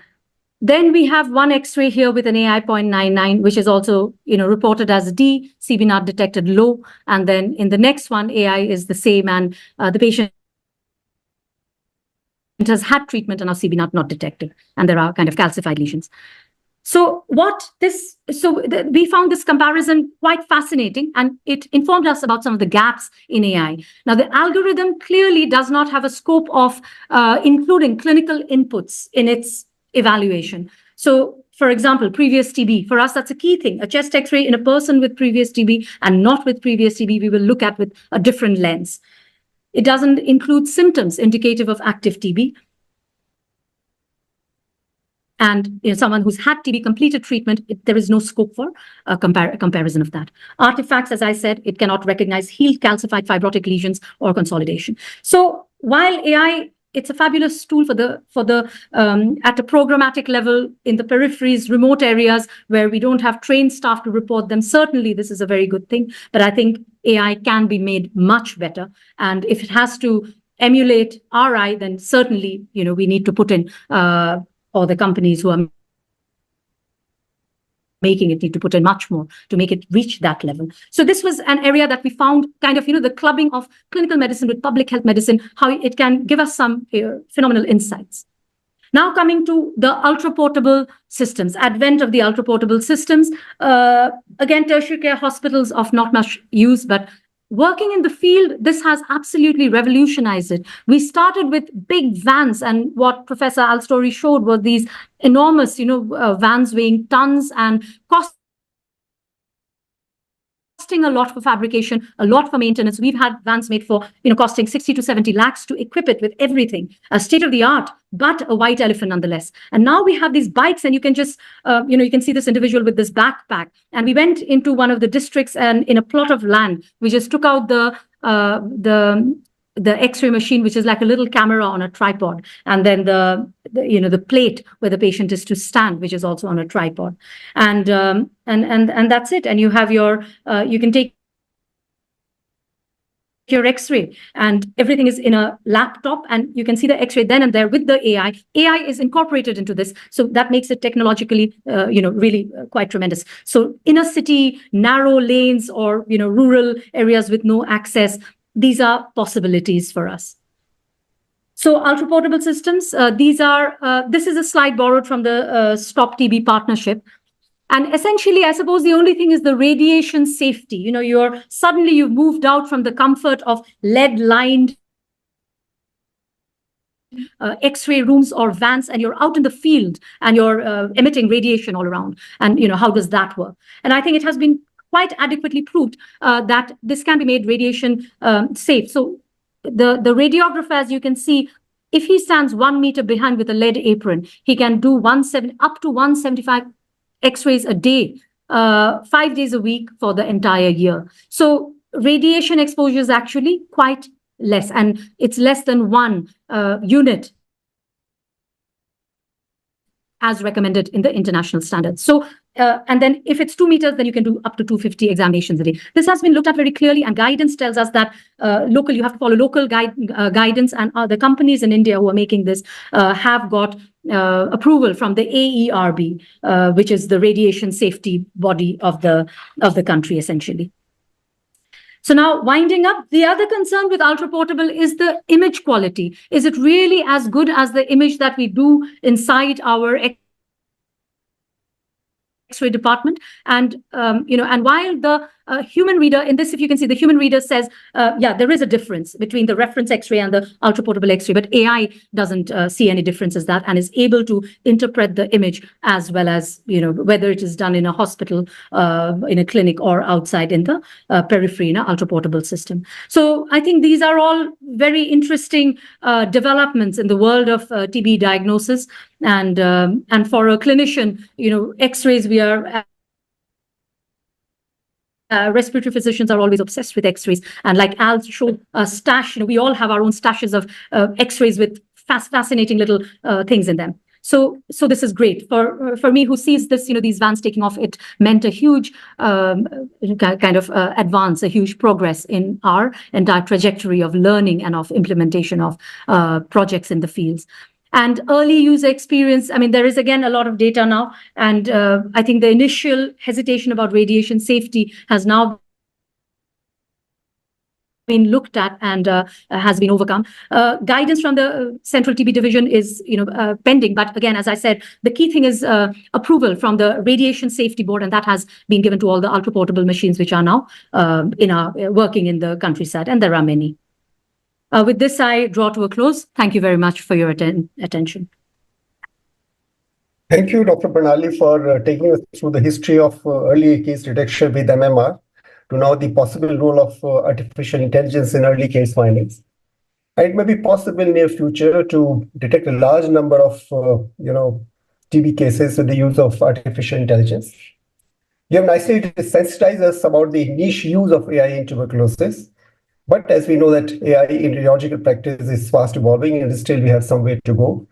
Then we have one X-ray here with an AI 0.99, which is also, reported as D, CB0 detected low. And then in the next one, AI is the same, and the patient has had treatment and now CB0 not detected, and there are kind of calcified lesions. So we found this comparison quite fascinating, and it informed us about some of the gaps in AI. Now, the algorithm clearly does not have a scope of including clinical inputs in its evaluation. So, for example, previous TB, for us, that's a key thing. A chest X-ray in a person with previous TB and not with previous TB, we will look at with a different lens. It doesn't include symptoms indicative of active TB. And someone who's had TB, completed treatment, there is no scope for a comparison of that. Artifacts, as I said, it cannot recognize healed calcified fibrotic lesions or consolidation. So while AI, it's a fabulous tool for the at a programmatic level in the peripheries, remote areas where we don't have trained staff to report them. Certainly, this is a very good thing. But I think AI can be made much better. And if it has to emulate RI, then certainly, we need to put in, or the companies who are making it need to put in much more to make it reach that level. So this was an area that we found kind of, the clubbing of clinical medicine with public health medicine, how it can give us some phenomenal insights. Now coming to the ultra-portable systems, advent of the ultra-portable systems. Again, tertiary care hospitals of not much use, but working in the field, this has absolutely revolutionized it. We started with big vans, and what Professor Alstory showed were these enormous, vans weighing tons and costing a lot for fabrication, a lot for maintenance. We've had vans made for, costing 60 to 70 lakhs to equip it with everything, a state of the art, but a white elephant nonetheless. And now we have these bikes, and you can just, you can see this individual with this backpack. And we went into one of the districts, and in a plot of land, we just took out the X-ray machine, which is like a little camera on a tripod, and then the plate where the patient is to stand, which is also on a tripod, and that's it. And you have your you can take your X-ray, and everything is in a laptop, and you can see the X-ray then and there with the AI. AI is incorporated into this, so that makes it technologically, really quite tremendous. So inner city, narrow lanes, or rural areas with no access, these are possibilities for us. So ultra-portable systems, this is a slide borrowed from the Stop TB partnership. And essentially, I suppose the only thing is the radiation safety. You've moved out from the comfort of lead-lined X-ray rooms or vans, and you're out in the field, and you're emitting radiation all around. And how does that work? And I think it has been quite adequately proved that this can be made radiation safe. So the radiographer, as you can see, if he stands 1 meter behind with a lead apron, he can do up to 175 X-rays a day, 5 days a week for the entire year. So radiation exposure is actually quite less, and it's less than 1 unit as recommended in the international standards. So, and then if it's 2 meters, then you can do up to 250 examinations a day. This has been looked at very clearly, and guidance tells us that you have to follow local guidance, and the companies in India who are making this have got approval from the AERB, which is the radiation safety body of the country, essentially. So now, winding up, the other concern with ultra-portable is the image quality. Is it really as good as the image that we do inside our X-ray department? And and while the human reader in this, if you can see, the human reader says, yeah, there is a difference between the reference X-ray and the ultra-portable X-ray, but AI doesn't see any difference as that, and is able to interpret the image as well as, whether it is done in a hospital, in a clinic, or outside in the periphery in an ultra-portable system. So I think these are all very interesting developments in the world of TB diagnosis. And for a clinician, X-rays, we are respiratory physicians are always obsessed with X-rays, and like Al showed a stash. We all have our own stashes of X-rays with fascinating little things in them. So this is great for me, who sees this. These vans taking off, it meant a huge kind of advance, a huge progress in our entire trajectory of learning and of implementation of projects in the fields. And early user experience, there is again a lot of data now, and I think the initial hesitation about radiation safety has now been looked at and has been overcome. Guidance from the Central TB Division is pending, but again, as I said, the key thing is approval from the Radiation Safety Board, and that has been given to all the ultra portable machines which are now working in the countryside, and there are many. With this, I draw to a close. Thank you very much for your attention. Thank you, Dr. Bornali, for taking us through the history of early case detection with MMR to now the possible role of artificial intelligence in early case findings. And it may be possible in the near future to detect a large number of TB cases with the use of artificial intelligence. You have nicely sensitized us about the niche use of AI in tuberculosis. But as we know that AI in radiological practice is fast evolving, and still we have some way to go.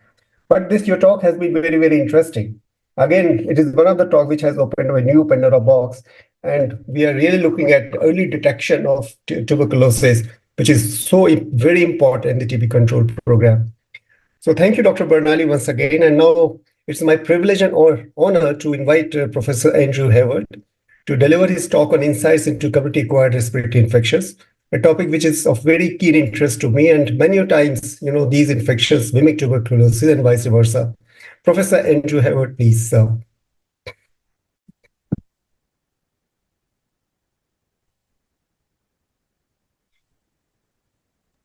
But your talk has been very, very interesting. Again, it is one of the talks which has opened a new Pandora box, and we are really looking at early detection of tuberculosis, which is so very important in the TB control program. So thank you, Dr. Bornali, once again. And now it's my privilege and honor to invite Professor Andrew Hayward to deliver his talk on insights into community-acquired respiratory infections, a topic which is of very keen interest to me, and many times, these infections mimic tuberculosis and vice versa. Professor Andrew Hayward, please.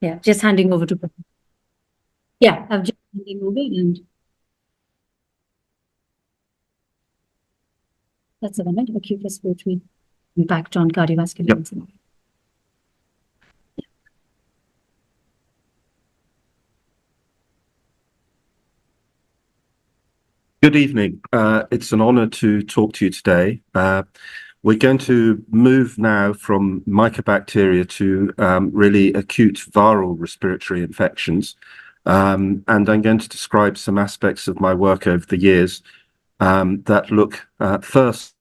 Yeah, just handing over to Professor. Yeah, I'm just handing over, and that's the one, right? Acute respiratory impact on cardiovascular incident. Good evening. It's an honor to talk to you today. We're going to move now from mycobacteria to really acute viral respiratory infections. And I'm going to describe some aspects of my work over the years that look first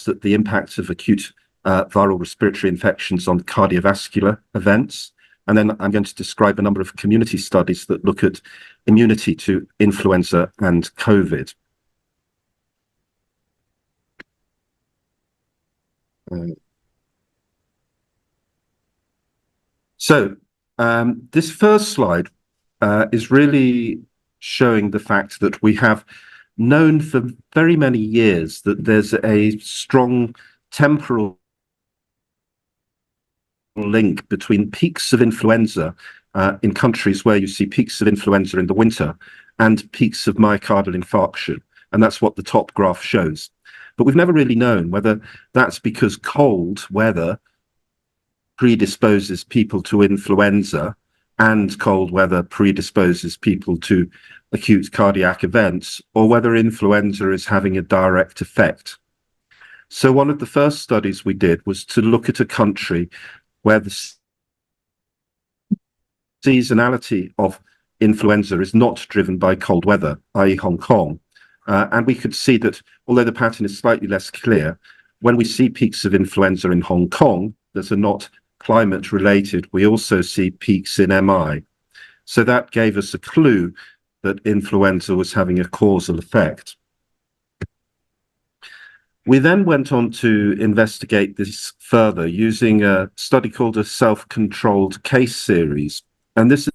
at the impacts of acute viral respiratory infections on cardiovascular events. And then I'm going to describe a number of community studies that look at immunity to influenza and COVID. So this first slide is really showing the fact that we have known for very many years that there's a strong temporal link between peaks of influenza in countries where you see peaks of influenza in the winter and peaks of myocardial infarction. And that's what the top graph shows. But we've never really known whether that's because cold weather predisposes people to influenza and cold weather predisposes people to acute cardiac events, or whether influenza is having a direct effect. So one of the first studies we did was to look at a country where the seasonality of influenza is not driven by cold weather, i.e. Hong Kong. And we could see that, although the pattern is slightly less clear, when we see peaks of influenza in Hong Kong that are not climate related, we also see peaks in MI. So that gave us a clue that influenza was having a causal effect. We then went on to investigate this further using a study called a self-controlled case series. And this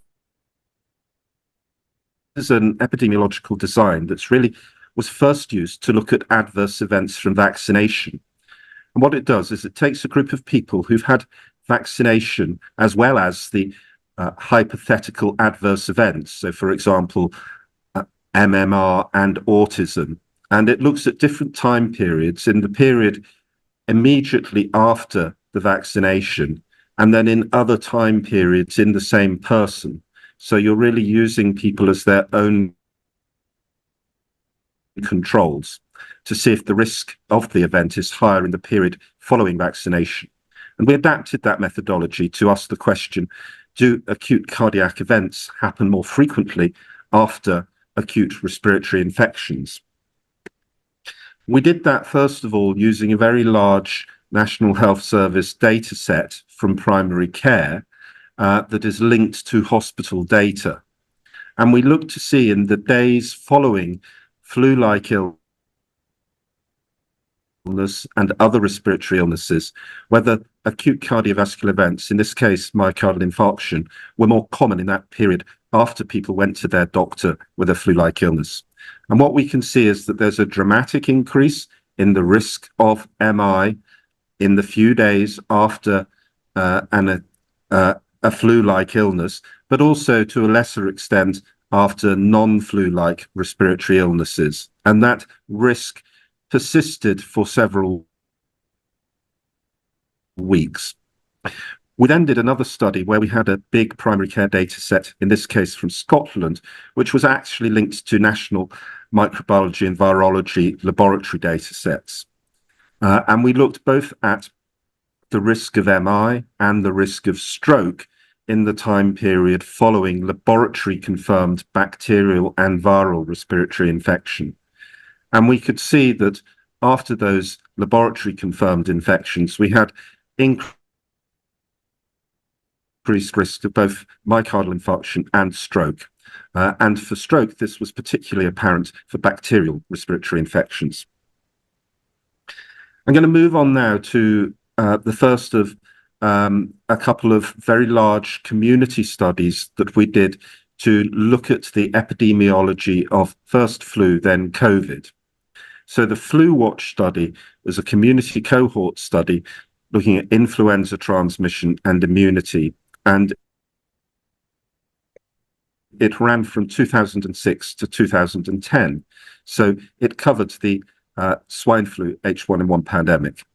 is an epidemiological design that's really was first used to look at adverse events from vaccination. And what it does is it takes a group of people who've had vaccination as well as the hypothetical adverse events. So, for example, MMR and autism. And it looks at different time periods in the period immediately after the vaccination, and then in other time periods in the same person. So you're really using people as their own controls to see if the risk of the event is higher in the period following vaccination. And we adapted that methodology to ask the question, do acute cardiac events happen more frequently after acute respiratory infections? We did that, first of all, using a very large National Health Service data set from primary care that is linked to hospital data. And we looked to see in the days following flu-like illness and other respiratory illnesses, whether acute cardiovascular events, in this case myocardial infarction, were more common in that period after people went to their doctor with a flu-like illness. And what we can see is that there's a dramatic increase in the risk of MI in the few days after a flu-like illness, but also to a lesser extent after non-flu-like respiratory illnesses. And that risk persisted for several weeks. We then did another study where we had a big primary care data set, in this case from Scotland, which was actually linked to national microbiology and virology laboratory data sets. And we looked both at the risk of MI and the risk of stroke in the time period following laboratory confirmed bacterial and viral respiratory infection. And we could see that after those laboratory confirmed infections, we had increased risk of both myocardial infarction and stroke. And for stroke, this was particularly apparent for bacterial respiratory infections. I'm going to move on now to the first of a couple of very large community studies that we did to look at the epidemiology of first flu, then COVID. So the Flu Watch study was a community cohort study looking at influenza transmission and immunity, and it ran from 2006 to 2010. So it covered the swine flu H1N1 pandemic.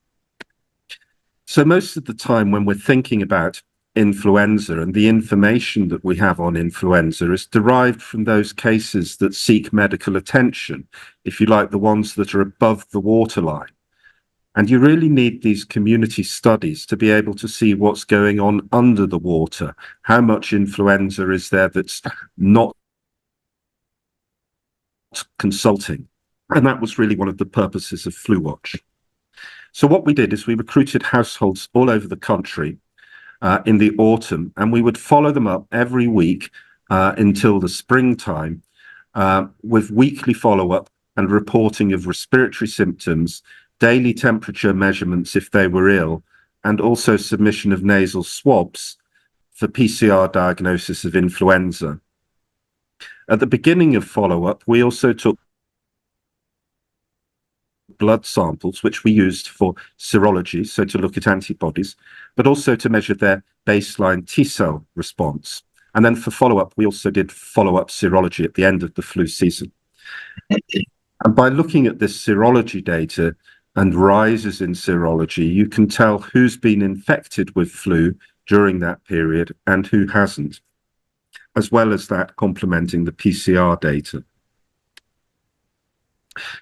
So most of the time when we're thinking about influenza and the information that we have on influenza is derived from those cases that seek medical attention, if you like, the ones that are above the waterline. And you really need these community studies to be able to see what's going on under the water. How much influenza is there that's not consulting? And that was really one of the purposes of Flu Watch. So what we did is we recruited households all over the country in the autumn, and we would follow them up every week until the springtime with weekly follow-up and reporting of respiratory symptoms, daily temperature measurements if they were ill, and also submission of nasal swabs for PCR diagnosis of influenza. At the beginning of follow-up, we also took blood samples, which we used for serology, so to look at antibodies, but also to measure their baseline T-cell response. And then for follow-up, we also did follow-up serology at the end of the flu season. And by looking at this serology data and rises in serology, you can tell who's been infected with flu during that period and who hasn't, as well as that complementing the PCR data.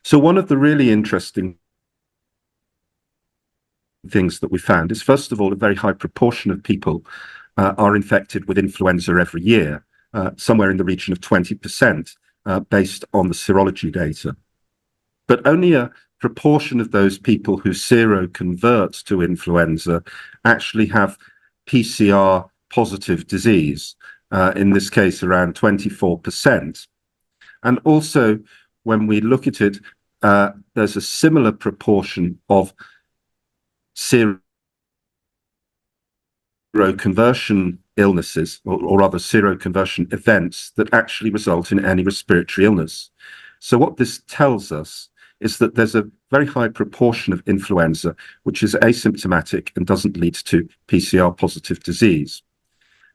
So one of the really interesting things that we found is, first of all, a very high proportion of people are infected with influenza every year, somewhere in the region of 20%, based on the serology data. But only a proportion of those people who seroconvert to influenza actually have PCR positive disease, in this case around 24%. And also, when we look at it, there's a similar proportion of seroconversion illnesses, or rather seroconversion events, that actually result in any respiratory illness. So what this tells us is that there's a very high proportion of influenza which is asymptomatic and doesn't lead to PCR positive disease.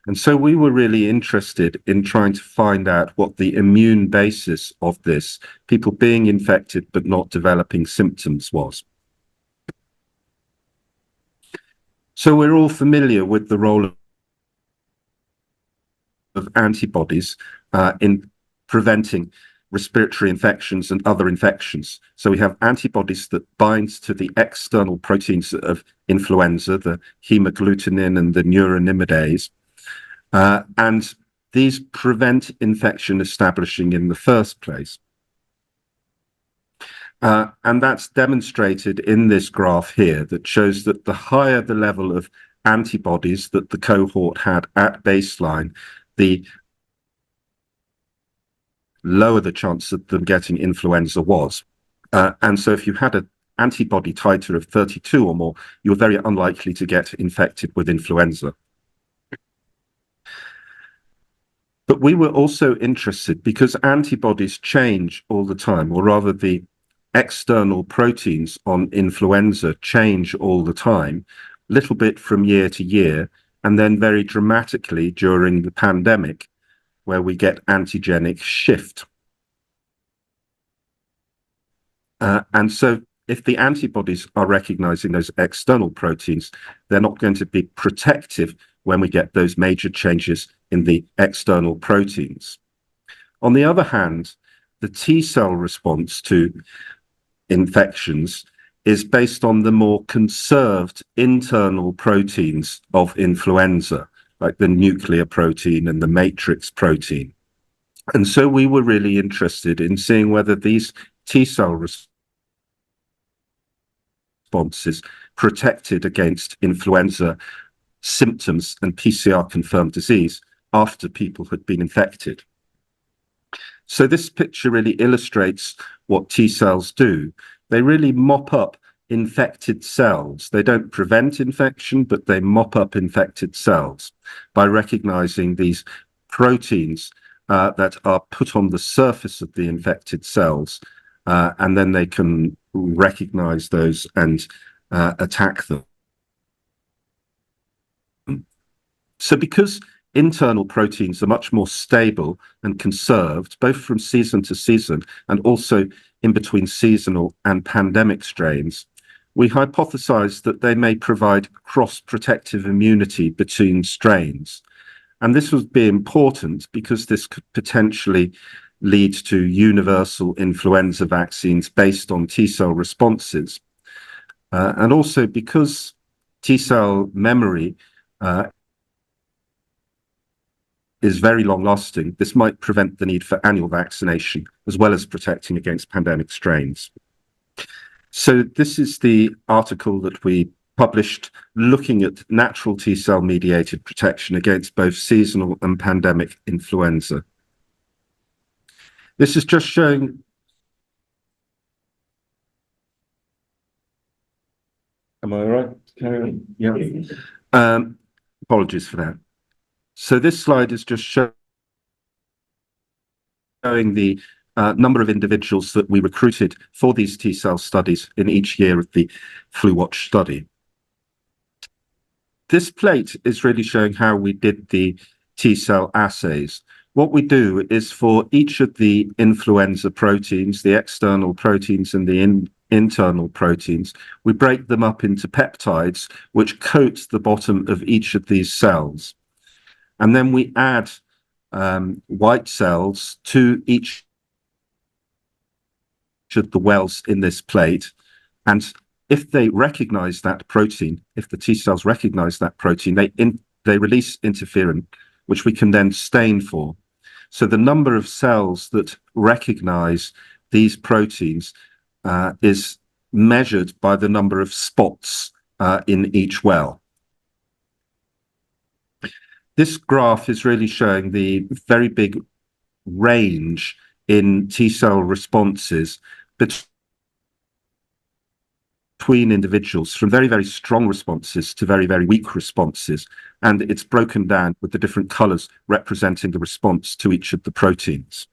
And so we were really interested in trying to find out what the immune basis of this, people being infected but not developing symptoms, was. So we're all familiar with the role of antibodies in preventing respiratory infections and other infections. So we have antibodies that bind to the external proteins of influenza, the hemagglutinin and the neuraminidase, and these prevent infection establishing in the first place. And that's demonstrated in this graph here that shows that the higher the level of antibodies that the cohort had at baseline, the lower the chance of them getting influenza was. And so if you had an antibody titer of 32 or more, you're very unlikely to get infected with influenza. But we were also interested because antibodies change all the time, or rather the external proteins on influenza change all the time, little bit from year to year, and then very dramatically during the pandemic, where we get antigenic shift. And so if the antibodies are recognizing those external proteins, they're not going to be protective when we get those major changes in the external proteins. On the other hand, the T cell response to infections is based on the more conserved internal proteins of influenza, like the nuclear protein and the matrix protein. And so we were really interested in seeing whether these T cell responses protected against influenza symptoms and PCR confirmed disease after people had been infected. So this picture really illustrates what T cells do. They really mop up infected cells. They don't prevent infection, but they mop up infected cells by recognizing these proteins that are put on the surface of the infected cells, and then they can recognize those and attack them. So because internal proteins are much more stable and conserved, both from season to season and also in between seasonal and pandemic strains, we hypothesized that they may provide cross-protective immunity between strains. And this would be important because this could potentially lead to universal influenza vaccines based on T-cell responses. And also because T-cell memory is very long-lasting, this might prevent the need for annual vaccination, as well as protecting against pandemic strains. So this is the article that we published looking at natural T-cell mediated protection against both seasonal and pandemic influenza. This is just showing Am I all right? Yeah. Apologies for that. So this slide is just showing the number of individuals that we recruited for these T-cell studies in each year of the FluWatch study. This plate is really showing how we did the T-cell assays. What we do is for each of the influenza proteins, the external proteins and the internal proteins, we break them up into peptides which coat the bottom of each of these cells. And then we add white cells to each of the wells in this plate. And if they recognize that protein, if the T cells recognize that protein, they release interferon, which we can then stain for. So the number of cells that recognize these proteins is measured by the number of spots in each well. This graph is really showing the very big range in T-cell responses between individuals, from very, very strong responses to very, very weak responses. And it's broken down with the different colors representing the response to each of the proteins.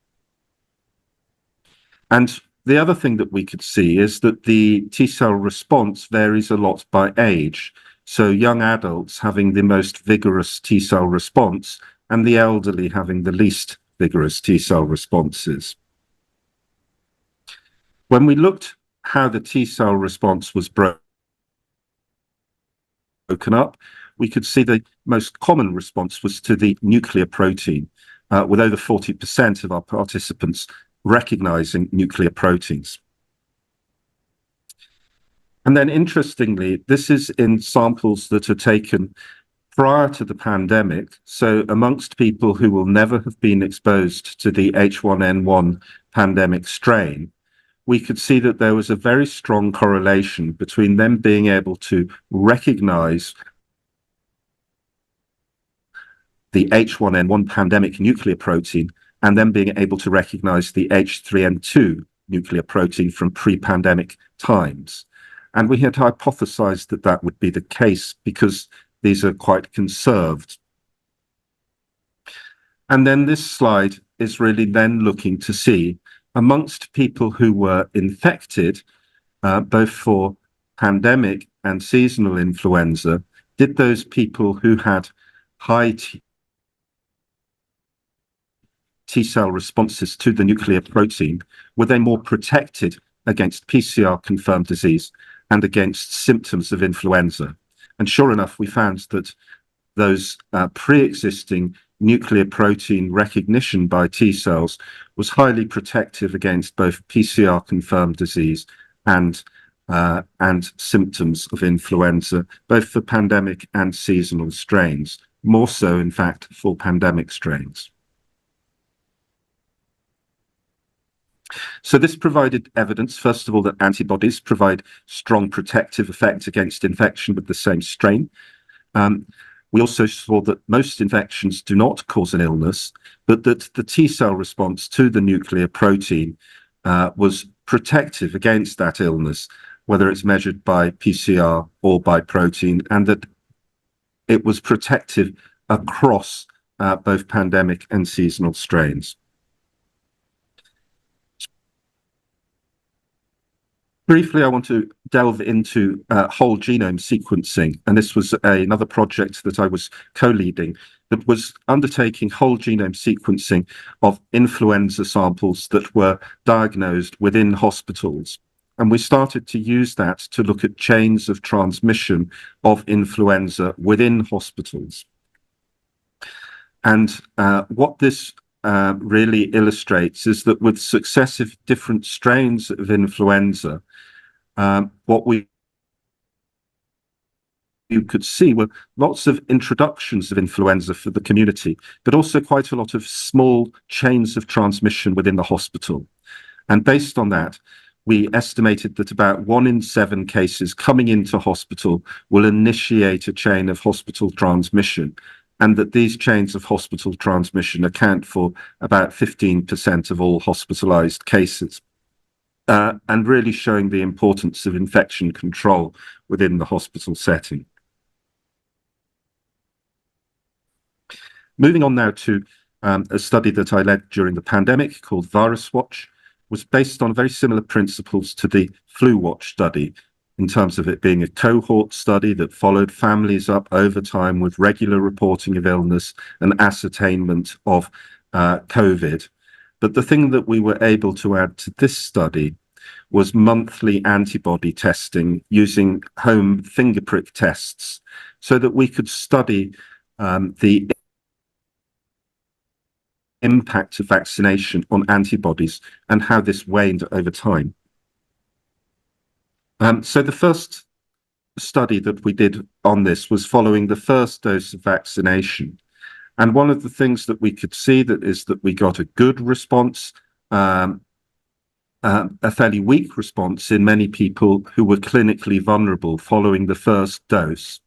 And the other thing that we could see is that the T-cell response varies a lot by age. So young adults having the most vigorous T-cell response and the elderly having the least vigorous T-cell responses. When we looked how the T-cell response was broken up, we could see the most common response was to the nuclear protein, with over 40% of our participants recognizing nuclear proteins. And then interestingly, this is in samples that are taken prior to the pandemic. So amongst people who will never have been exposed to the H1N1 pandemic strain, we could see that there was a very strong correlation between them being able to recognize the H1N1 pandemic nuclear protein and then being able to recognize the H3N2 nuclear protein from pre-pandemic times. And we had hypothesized that that would be the case because these are quite conserved. And then this slide is really then looking to see amongst people who were infected, both for pandemic and seasonal influenza, did those people who had high T-cell responses to the nuclear protein, were they more protected against PCR-confirmed disease and against symptoms of influenza? And sure enough, we found that those pre-existing nuclear protein recognition by T cells was highly protective against both PCR-confirmed disease and symptoms of influenza, both for pandemic and seasonal strains, more so, in fact, for pandemic strains. So this provided evidence, first of all, that antibodies provide strong protective effect against infection with the same strain. We also saw that most infections do not cause an illness, but that the T-cell response to the nuclear protein was protective against that illness, whether it's measured by PCR or by protein, and that it was protective across both pandemic and seasonal strains. Briefly, I want to delve into whole genome sequencing, and this was another project that I was co-leading that was undertaking whole genome sequencing of influenza samples that were diagnosed within hospitals. And we started to use that to look at chains of transmission of influenza within hospitals. And what this really illustrates is that with successive different strains of influenza, what you could see were lots of introductions of influenza for the community, but also quite a lot of small chains of transmission within the hospital. And based on that, we estimated that about 1 in 7 cases coming into hospital will initiate a chain of hospital transmission, and that these chains of hospital transmission account for about 15% of all hospitalized cases, and really showing the importance of infection control within the hospital setting. Moving on now to a study that I led during the pandemic called Virus Watch, was based on very similar principles to the Flu Watch study, in terms of it being a cohort study that followed families up over time with regular reporting of illness and ascertainment of COVID. But the thing that we were able to add to this study was monthly antibody testing using home finger prick tests, so that we could study the impact of vaccination on antibodies and how this waned over time. So the first study that we did on this was following the first dose of vaccination. And one of the things that we could see is that we got a good response, a fairly weak response in many people who were clinically vulnerable following the first dose,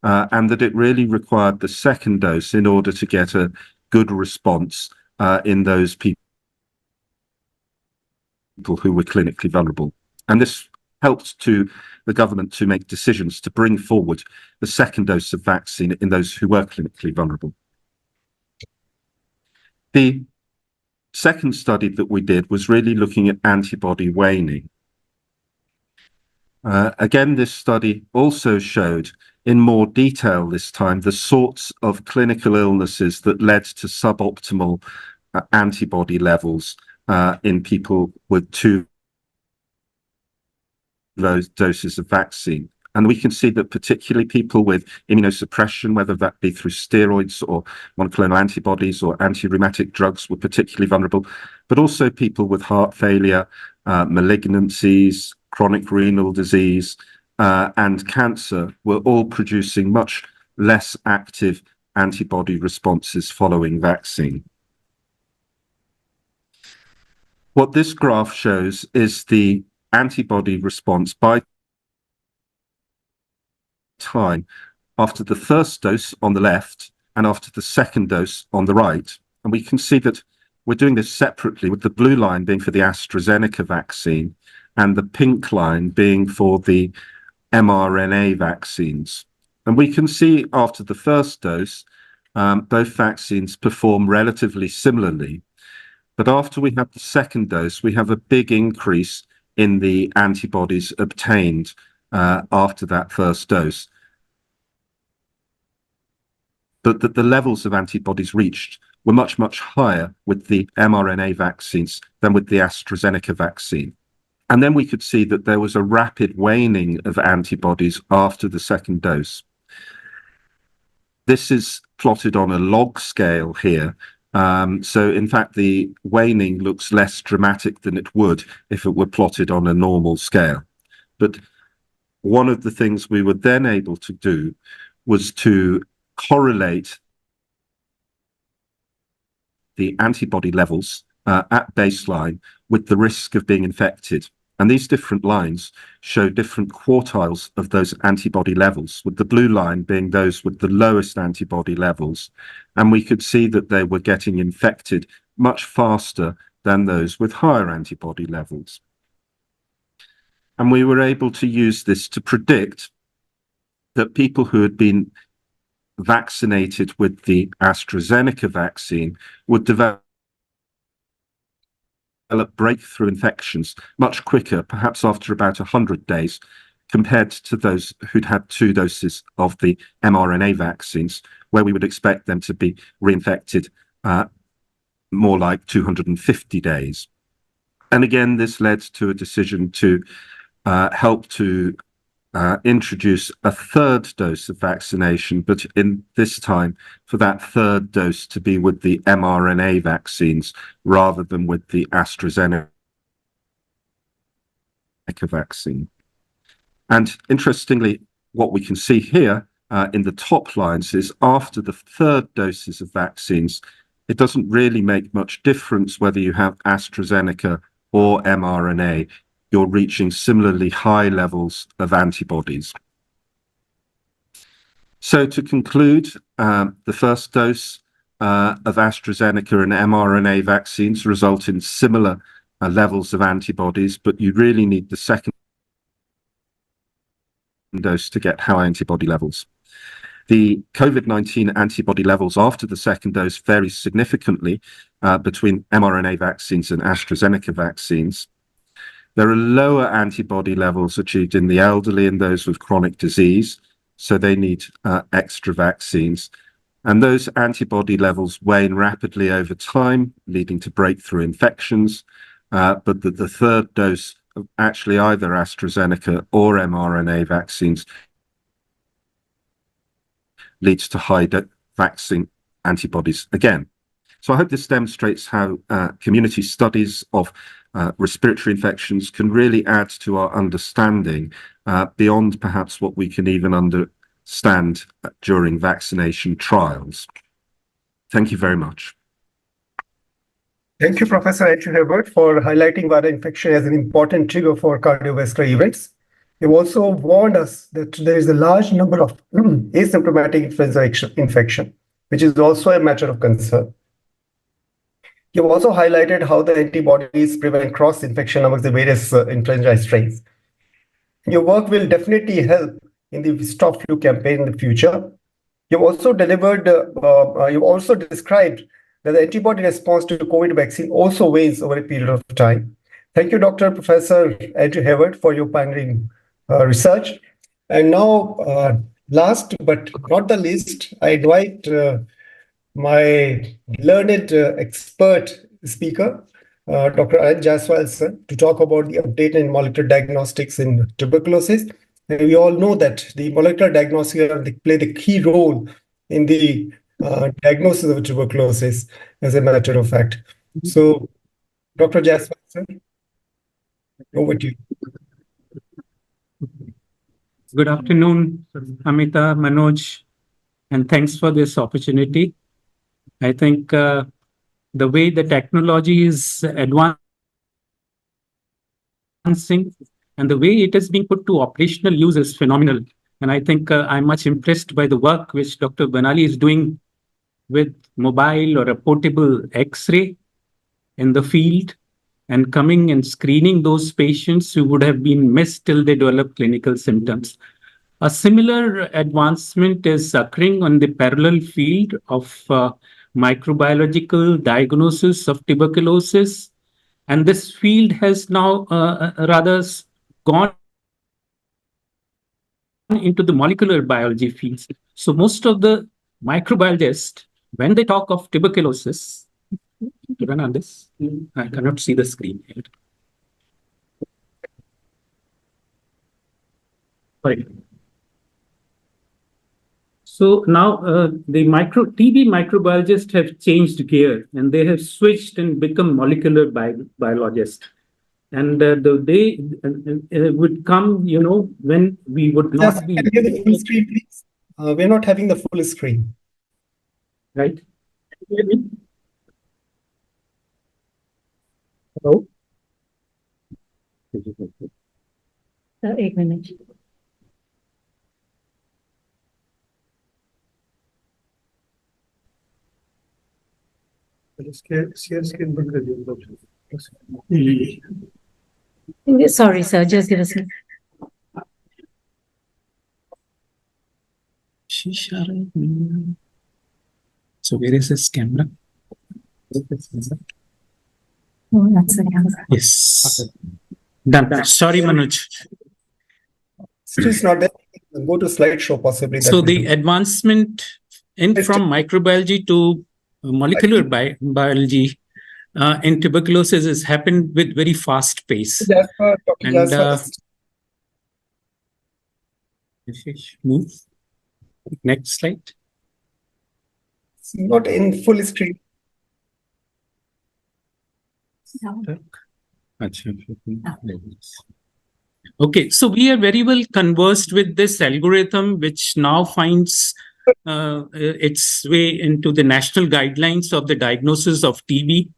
and that it really required the second dose in order to get a good response in those people who were clinically vulnerable. And this helped the government to make decisions to bring forward the second dose of vaccine in those who were clinically vulnerable. The second study that we did was really looking at antibody waning. Again, this study also showed in more detail this time the sorts of clinical illnesses that led to suboptimal antibody levels in people with 2 doses of vaccine. And we can see that particularly people with immunosuppression, whether that be through steroids or monoclonal antibodies or anti-rheumatic drugs, were particularly vulnerable, but also people with heart failure, malignancies, chronic renal disease, and cancer were all producing much less active antibody responses following vaccine. What this graph shows is the antibody response by time after the first dose on the left and after the second dose on the right. And we can see that we're doing this separately, with the blue line being for the AstraZeneca vaccine and the pink line being for the mRNA vaccines. And we can see after the first dose, both vaccines perform relatively similarly. But after we have the second dose, we have a big increase in the antibodies obtained after that first dose. But that the levels of antibodies reached were much, much higher with the mRNA vaccines than with the AstraZeneca vaccine. And then we could see that there was a rapid waning of antibodies after the second dose. This is plotted on a log scale here. So in fact, the waning looks less dramatic than it would if it were plotted on a normal scale. But one of the things we were then able to do was to correlate the antibody levels at baseline with the risk of being infected. And these different lines show different quartiles of those antibody levels, with the blue line being those with the lowest antibody levels. And we could see that they were getting infected much faster than those with higher antibody levels. And we were able to use this to predict that people who had been vaccinated with the AstraZeneca vaccine would develop breakthrough infections much quicker, perhaps after about 100 days, compared to those who'd had 2 doses of the mRNA vaccines, where we would expect them to be reinfected more like 250 days. And again, this led to a decision to help to introduce a third dose of vaccination, but in this time for that third dose to be with the mRNA vaccines rather than with the AstraZeneca vaccine. And interestingly, what we can see here in the top lines is after the third doses of vaccines, it doesn't really make much difference whether you have AstraZeneca or mRNA. You're reaching similarly high levels of antibodies. So to conclude, the first dose of AstraZeneca and mRNA vaccines result in similar levels of antibodies, but you really need the second dose to get high antibody levels. The COVID-19 antibody levels after the second dose vary significantly between mRNA vaccines and AstraZeneca vaccines. There are lower antibody levels achieved in the elderly and those with chronic disease, so they need extra vaccines. And those antibody levels wane rapidly over time, leading to breakthrough infections. But the third dose of actually either AstraZeneca or mRNA vaccines leads to high vaccine antibodies again. So I hope this demonstrates how community studies of respiratory infections can really add to our understanding beyond perhaps what we can even understand during vaccination trials. Thank you very much. Thank you, Professor Hayward, for highlighting viral infection as an important trigger for cardiovascular events. You've also warned us that there is a large number of asymptomatic influenza infection, which is also a matter of concern. You've also highlighted how the antibodies prevent cross-infection amongst the various influenza strains. Your work will definitely help in the Stop Flu campaign in the future. You've also described that the antibody response to the COVID vaccine also wanes over a period of time. Thank you, Professor Andrew Hayward, for your pioneering research. And now, last but not the least, I invite my learned expert speaker, Dr. Anand Jaiswal, to talk about the update in molecular diagnostics in tuberculosis. And we all know that the molecular diagnostics play the key role in the diagnosis of tuberculosis, as a matter of fact. So, Dr. Jaiswal, sir, over to you. Good afternoon, Amita, Manoj, and thanks for this opportunity. I think the way the technology is advancing and the way it is being put to operational use is phenomenal. And I think I'm much impressed by the work which Dr. Bornali is doing with mobile or a portable X-ray in the field and coming and screening those patients who would have been missed till they develop clinical symptoms. A similar advancement is occurring on the parallel field of microbiological diagnosis of tuberculosis. And this field has now rather gone into the molecular biology fields. So most of the microbiologists, when they talk of tuberculosis, run on this, I cannot see the screen here. Sorry. So now the TB microbiologists have changed gear and they have switched and become molecular biologists. And they would come, when we would not Yes, be. can you give the full screen, please? We're not having the full screen. Right? Can you hear me? Hello? 1 minute. Sorry, sir. Just give us a minute. So where is this camera? Oh, that's the camera. Yes. Done. Sorry, Manoj. It's not there. Go to slideshow, possibly. So the advancement from microbiology to molecular biology in tuberculosis has happened with very fast pace. Move. Next slide. It's not in full screen. Okay, so we are very well conversed with this algorithm, which now finds its way into the national guidelines of the diagnosis of TB.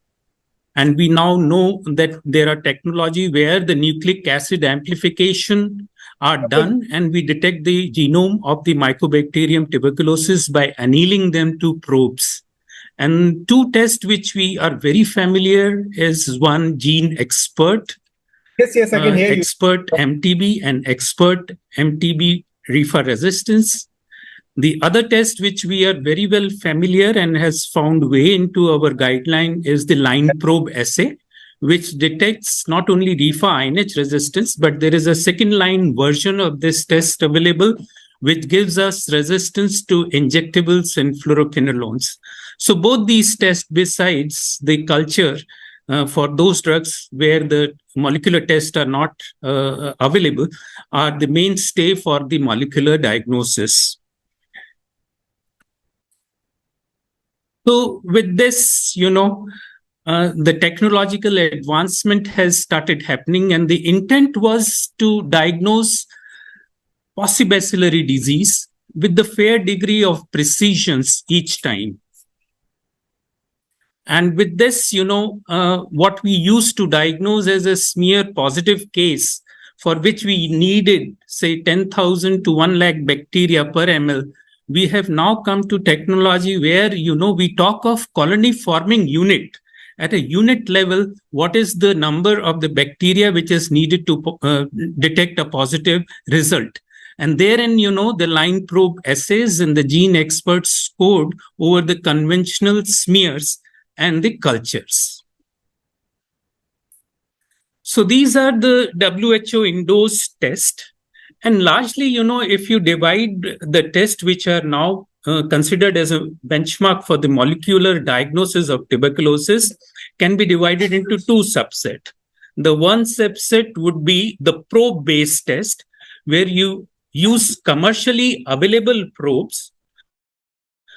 And we now know that there are technology where the nucleic acid amplification are done and we detect the genome of the Mycobacterium tuberculosis by annealing them to probes. And two tests which we are very familiar is one Gene Expert. Yes, I can hear you. Expert MTB and Expert MTB refer resistance. The other test which we are very well familiar and has found way into our guideline is the line probe assay, which detects not only REFA-INH resistance, but there is a second line version of this test available, which gives us resistance to injectables and fluoroquinolones. So both these tests, besides the culture for those drugs where the molecular tests are not available, are the mainstay for the molecular diagnosis. So with this, the technological advancement has started happening, and the intent was to diagnose possibacillary disease with the fair degree of precision each time. And with this, what we used to diagnose as a smear positive case, for which we needed, say, 10,000 to 1 lakh bacteria per ml, we have now come to technology where, we talk of colony forming unit. At a unit level, what is the number of the bacteria which is needed to detect a positive result? And therein, the line probe assays and the Gene Expert scored over the conventional smears and the cultures. So these are the WHO endorsed tests. And largely, if you divide the tests which are now considered as a benchmark for the molecular diagnosis of tuberculosis, can be divided into two subsets. The one subset would be the probe-based test, where you use commercially available probes,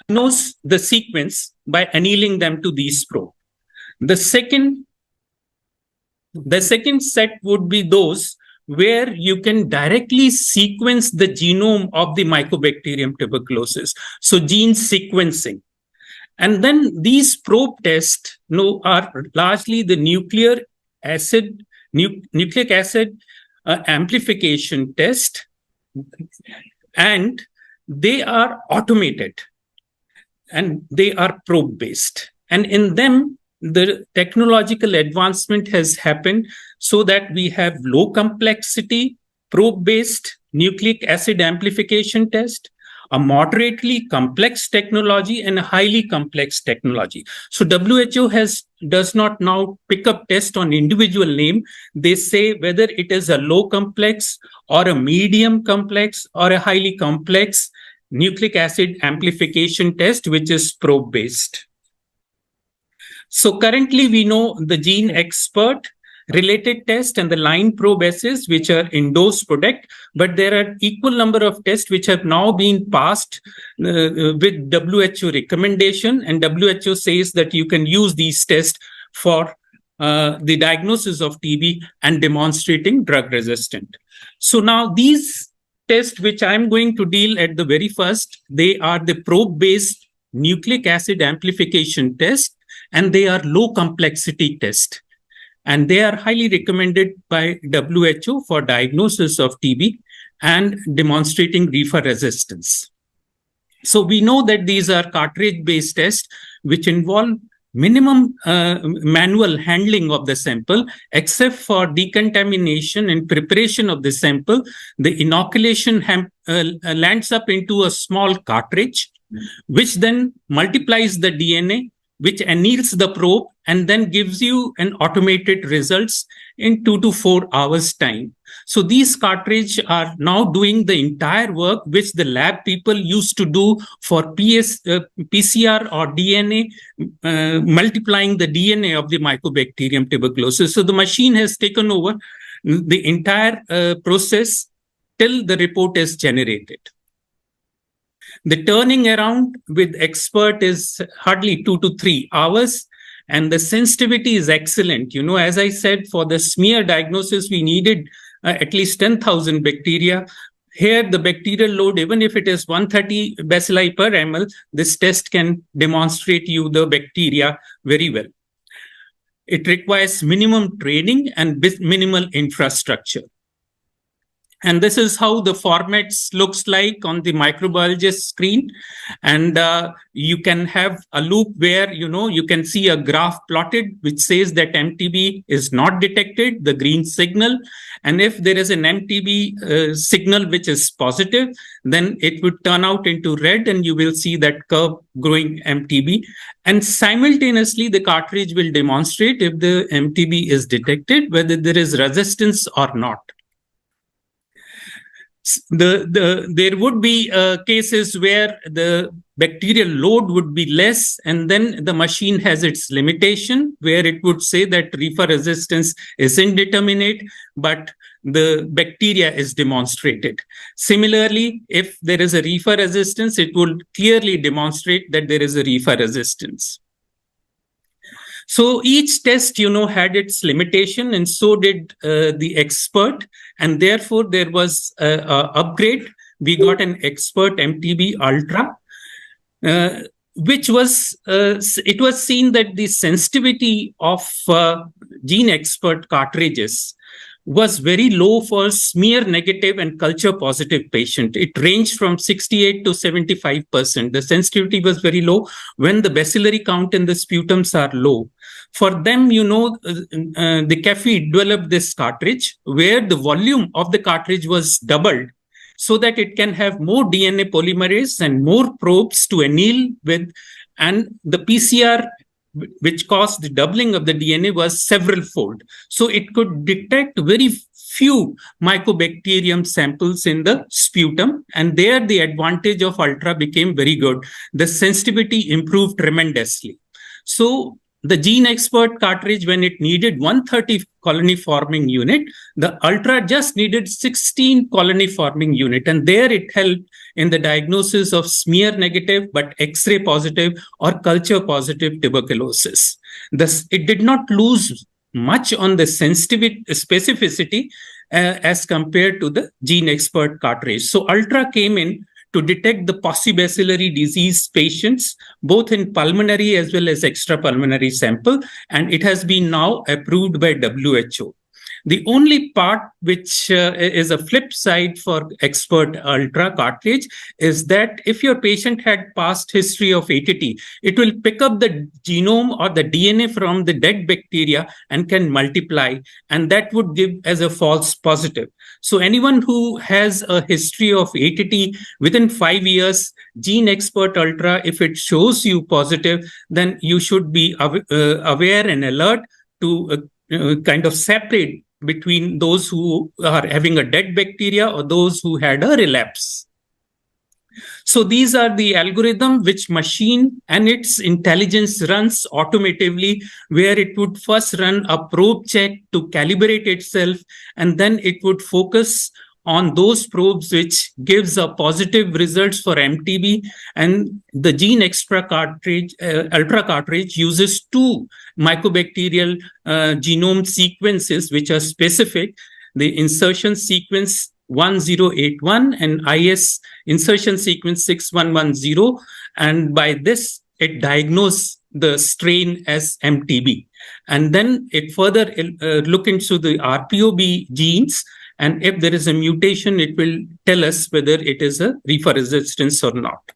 knows the sequence by annealing them to these probes. The second set would be those where you can directly sequence the genome of the Mycobacterium tuberculosis. So gene sequencing. And then these probe tests are largely the nucleic acid amplification test, and they are automated and they are probe based. And in them, the technological advancement has happened so that we have low complexity probe based nucleic acid amplification test, a moderately complex technology, and a highly complex technology. So WHO does not now pick up test on individual name. They say whether it is a low complex or a medium complex or a highly complex nucleic acid amplification test, which is probe based. So currently we know the gene expert related test and the line probe assays, which are endorsed product, but there are equal number of tests which have now been passed with WHO recommendation, and WHO says that you can use these tests for the diagnosis of TB and demonstrating drug resistant. So now these tests which I'm going to deal at the very first, they are the probe based nucleic acid amplification test, and they are low complexity test. And they are highly recommended by WHO for diagnosis of TB and demonstrating reefer resistance. So we know that these are cartridge-based tests which involve minimum manual handling of the sample, except for decontamination and preparation of the sample. The inoculation lands up into a small cartridge, which then multiplies the DNA, which anneals the probe and then gives you an automated results in 2 to 4 hours time. So these cartridges are now doing the entire work which the lab people used to do for PCR or DNA, multiplying the DNA of the Mycobacterium tuberculosis. So the machine has taken over the entire process till the report is generated. The turning around with expert is hardly 2 to 3 hours, and the sensitivity is excellent. You know, as I said, for the smear diagnosis, we needed at least 10,000 bacteria. Here, the bacterial load, even if it is 130 bacilli per ml, this test can demonstrate you the bacteria very well. It requires minimum training and minimal infrastructure. And this is how the formats looks like on the microbiologist screen. And you can have a loop where, you know, you can see a graph plotted, which says that MTB is not detected, the green signal. And if there is an MTB signal which is positive, then it would turn out into red and you will see that curve growing MTB. And simultaneously, the cartridge will demonstrate if the MTB is detected, whether there is resistance or not. There would be cases where the bacterial load would be less, and then the machine has its limitation where it would say that reefer resistance is indeterminate, but the bacteria is demonstrated. Similarly, if there is a reefer resistance, it will clearly demonstrate that there is a reefer resistance. So each test, you know, had its limitation, and so did the expert. And therefore, there was an upgrade. We got an expert MTB Ultra, which was, it was seen that the sensitivity of gene expert cartridges was very low for smear negative and culture positive patient. It ranged from 68 to 75%. The sensitivity was very low when the bacillary count in the sputums are low. For them, you know, the CAFE developed this cartridge where the volume of the cartridge was doubled so that it can have more DNA polymerase and more probes to anneal with, and the PCR, which caused the doubling of the DNA, was several fold. So it could detect very few mycobacterium samples in the sputum, and there the advantage of Ultra became very good. The sensitivity improved tremendously. So the Gene Expert cartridge, when it needed 130 colony forming unit, the Ultra just needed 16 colony forming unit. And there it helped in the diagnosis of smear negative, but X-ray positive or culture positive tuberculosis. Thus, it did not lose much on the sensitivity, specificity as compared to the Gene Expert cartridge. So Ultra came in to detect the possibacillary disease patients, both in pulmonary as well as extrapulmonary sample, and it has been now approved by WHO. The only part which is a flip side for Expert Ultra cartridge is that if your patient had past history of ATT, it will pick up the genome or the DNA from the dead bacteria and can multiply, and that would give as a false positive. So anyone who has a history of ATT within 5 years, Gene Expert Ultra, if it shows you positive, then you should be aware and alert to kind of separate between those who are having a dead bacteria or those who had a relapse. So these are the algorithm which machine and its intelligence runs automatively, where it would first run a probe check to calibrate itself, and then it would focus on those probes which gives a positive results for MTB. And the Gene Extra cartridge, Ultra cartridge uses 2 mycobacterial genome sequences which are specific, the insertion sequence 1081 and IS insertion sequence 6110. And by this, it diagnoses the strain as MTB. And then it further look into the RPOB genes. And if there is a mutation, it will tell us whether it is a reefer resistance or not.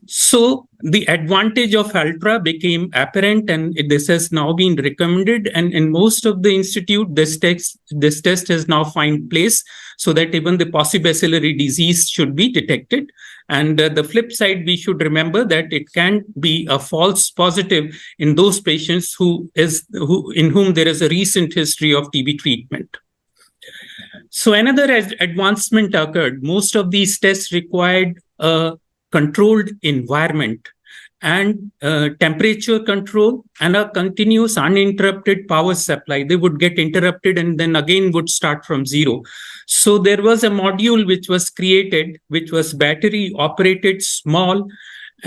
So the advantage of Ultra became apparent, and this has now been recommended. And in most of the institute, this test has now found place so that even the possibacillary disease should be detected. And the flip side, we should remember that it can be a false positive in those patients in whom there is a recent history of TB treatment. So another advancement occurred. Most of these tests required a controlled environment and temperature control and a continuous uninterrupted power supply. They would get interrupted and then again would start from zero. So there was a module which was created, which was battery operated, small,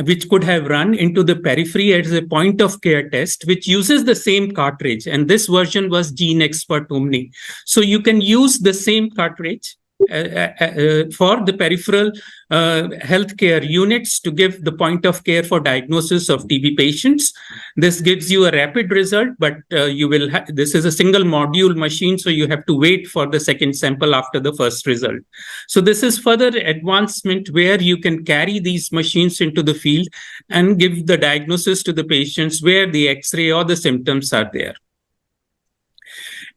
which could have run into the periphery as a point of care test, which uses the same cartridge. And this version was Gene Expert Omni. So you can use the same cartridge for the peripheral healthcare units to give the point of care for diagnosis of TB patients. This gives you a rapid result, but this is a single module machine, so you have to wait for the second sample after the first result. So this is further advancement where you can carry these machines into the field and give the diagnosis to the patients where the X-ray or the symptoms are there.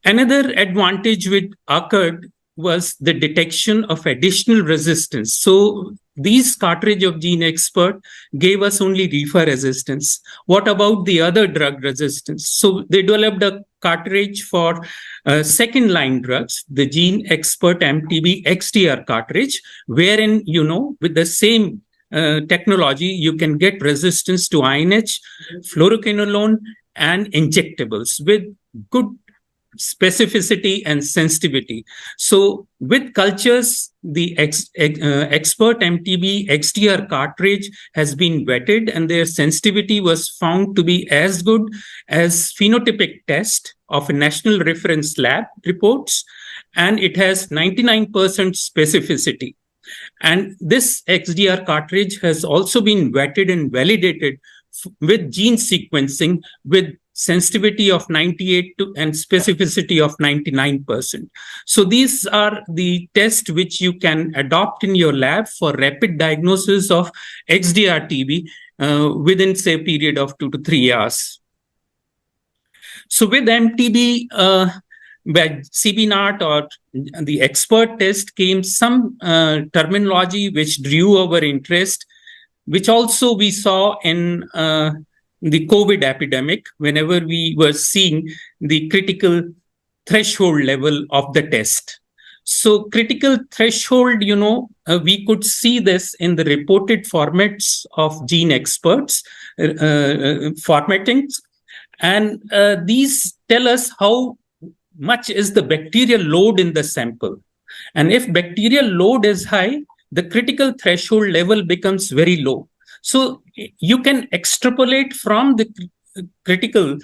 Another advantage which occurred was the detection of additional resistance. So these cartridge of Gene Expert gave us only reefer resistance. What about the other drug resistance? So they developed a cartridge for second line drugs, the Gene Expert MTB XDR cartridge, wherein, with the same technology, you can get resistance to INH, fluoroquinolone, and injectables with good specificity and sensitivity. So with cultures, the Expert MTB XDR cartridge has been vetted, and their sensitivity was found to be as good as phenotypic test of a national reference lab reports, and it has 99% specificity. And this XDR cartridge has also been vetted and validated with gene sequencing with sensitivity of 98 and specificity of 99%. So these are the tests which you can adopt in your lab for rapid diagnosis of XDR TB within, say, a period of 2 to 3 hours. So with MTB, CBNAT or the expert test came some terminology which drew our interest, which also we saw in the COVID epidemic, whenever we were seeing the critical threshold level of the test. So critical threshold, we could see this in the reported formats of gene experts formattings. And these tell us how much is the bacterial load in the sample. And if bacterial load is high, the critical threshold level becomes very low. So you can extrapolate from the critical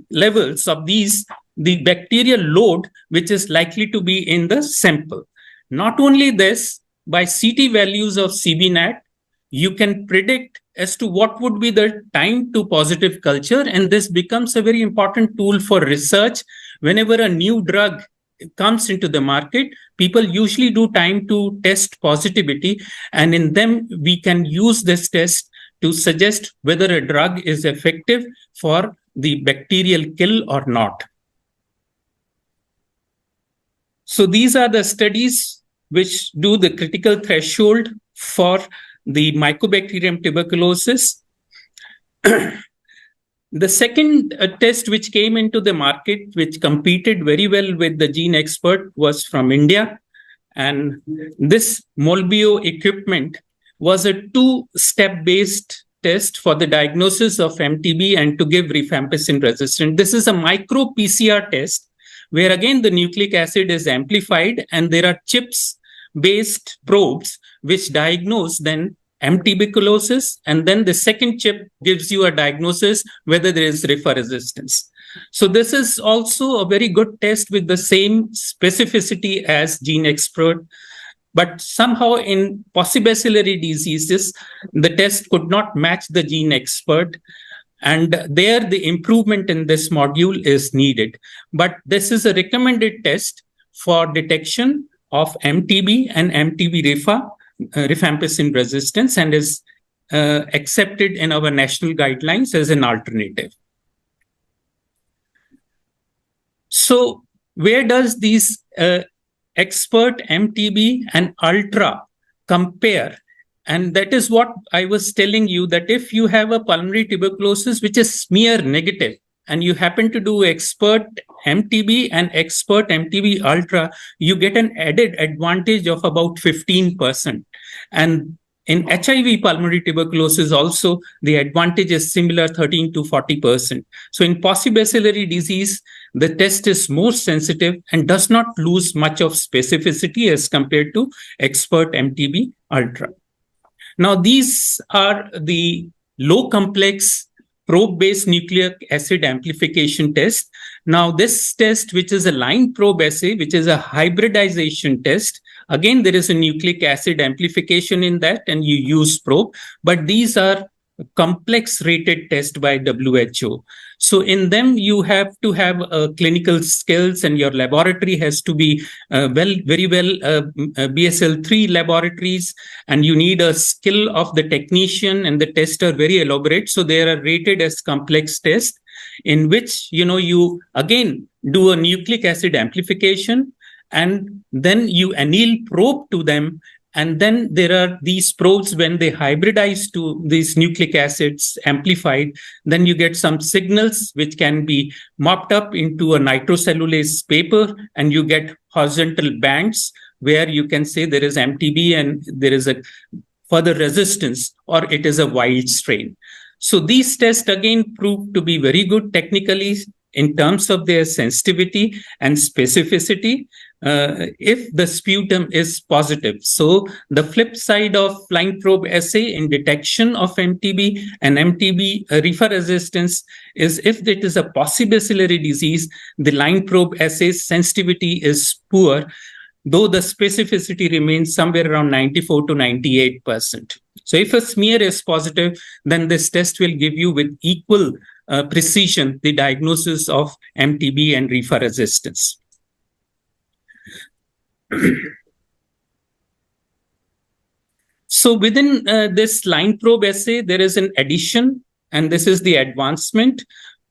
levels of these, the bacterial load, which is likely to be in the sample. Not only this, by CT values of CBNAT, you can predict as to what would be the time to positive culture. And this becomes a very important tool for research. Whenever a new drug comes into the market, people usually do time to test positivity. And in them, we can use this test to suggest whether a drug is effective for the bacterial kill or not. So these are the studies which do the critical threshold for the Mycobacterium tuberculosis. The second test which came into the market, which competed very well with the gene expert, was from India. And this Molbio equipment was a two-step based test for the diagnosis of MTB and to give rifampicin resistant. This is a micro PCR test where again the nucleic acid is amplified and there are chips-based probes which diagnose then tuberculosis, and then the second chip gives you a diagnosis whether there is rifa resistance. So this is also a very good test with the same specificity as gene expert, but somehow in possibacillary diseases, the test could not match the gene expert. And there the improvement in this module is needed. But this is a recommended test for detection of MTB and MTB rifampicin resistance, and is accepted in our national guidelines as an alternative. So where does these expert MTB and ultra compare? And that is what I was telling you, that if you have a pulmonary tuberculosis which is smear negative and you happen to do expert MTB and expert MTB ultra, you get an added advantage of about 15%. And in HIV pulmonary tuberculosis also, the advantage is similar, 13 to 40%. So in possibacillary disease, the test is more sensitive and does not lose much of specificity as compared to expert MTB ultra. Now, these are the low complex probe-based nucleic acid amplification test. Now, this test, which is a line probe assay, which is a hybridization test, again, there is a nucleic acid amplification in that, and you use probe, but these are complex rated test by WHO. So in them, you have to have clinical skills, and your laboratory has to be very well BSL-3 laboratories, and you need a skill of the technician, and the tests are very elaborate. So they are rated as complex tests in which, you again do a nucleic acid amplification, and then you anneal probe to them. And then there are these probes, when they hybridize to these nucleic acids amplified, then you get some signals which can be mopped up into a nitrocellulase paper, and you get horizontal bands where you can say there is MTB and there is a further resistance, or it is a wild strain. So these tests again prove to be very good technically in terms of their sensitivity and specificity. If the sputum is positive. So the flip side of line probe assay in detection of MTB and MTB rifa resistance is if it is a possibacillary disease, the line probe assay sensitivity is poor, though the specificity remains somewhere around 94 to 98%. So if a smear is positive, then this test will give you with equal precision the diagnosis of MTB and rifa resistance. So within this line probe assay, there is an addition, and this is the advancement.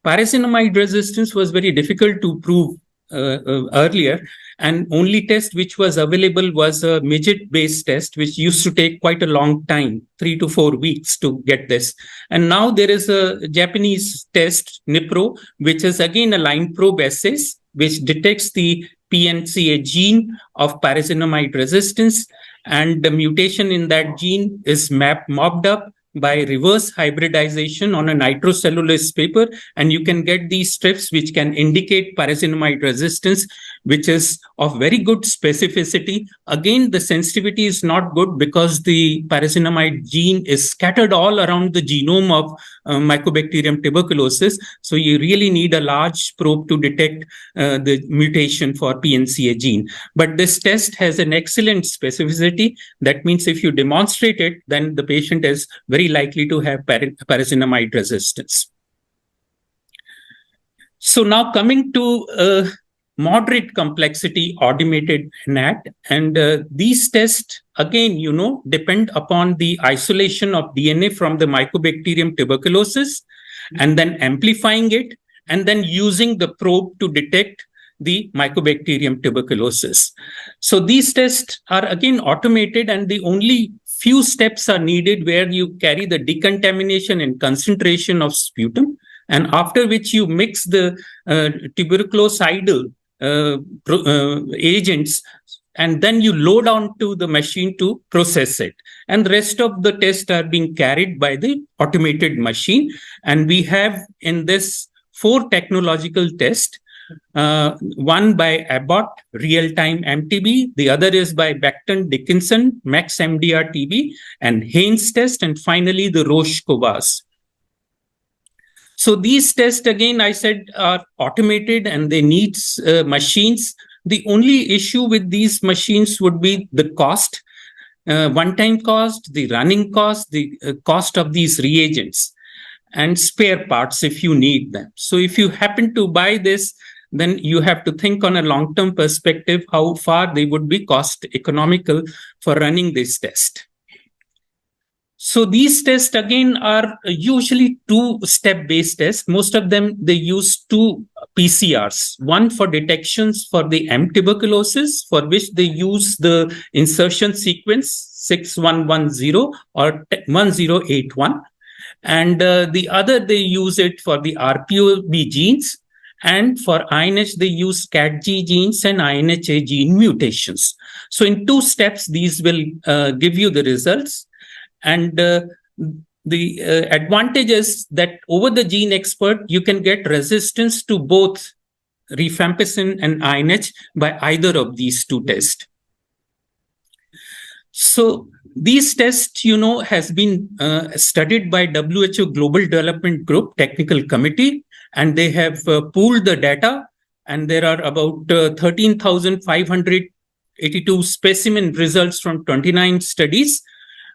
Pyrazinamide resistance was very difficult to prove earlier, and only test which was available was a midget-based test, which used to take quite a long time, 3 to 4 weeks to get this. And now there is a Japanese test, NIPRO, which is again a line probe assay, which detects the PNCA gene of pyrazinamide resistance, and the mutation in that gene is mopped up by reverse hybridization on a nitrocellulose paper, and you can get these strips which can indicate pyrazinamide resistance, which is of very good specificity. Again, the sensitivity is not good because the pyrazinamide gene is scattered all around the genome of Mycobacterium tuberculosis. So you really need a large probe to detect the mutation for PNCA gene. But this test has an excellent specificity. That means if you demonstrate it, then the patient is very likely to have pyrazinamide resistance. So now coming to moderate complexity automated NAT, and these tests again, depend upon the isolation of DNA from the Mycobacterium tuberculosis and then amplifying it and then using the probe to detect the Mycobacterium tuberculosis. So these tests are again automated, and the only few steps are needed where you carry the decontamination and concentration of sputum, and after which you mix the tuberculocidal agents, and then you load onto the machine to process it. And the rest of the tests are being carried by the automated machine. And we have in this 4 technological tests, one by Abbott, real-time MTB, the other is by Becton Dickinson, Max MDR TB, and Haynes test, and finally the Roche Cobas. So these tests, again, I said, are automated and they need machines. The only issue with these machines would be the cost, one-time cost, the running cost, the cost of these reagents, and spare parts if you need them. So if you happen to buy this, then you have to think on a long-term perspective how far they would be cost economical for running this test. So these tests again are usually 2-step based tests. Most of them, they use 2 PCRs, one for detections for the M tuberculosis, for which they use the insertion sequence 6110 or 1081. And the other, they use it for the RPOB genes. And for INH, they use CATG genes and INHA gene mutations. So in 2 steps, these will give you the results. And the advantage is that over the gene expert, you can get resistance to both rifampicin and INH by either of these 2 tests. So these tests, has been studied by WHO Global Development Group Technical Committee, and they have pooled the data, and there are about 13,582 specimen results from 29 studies,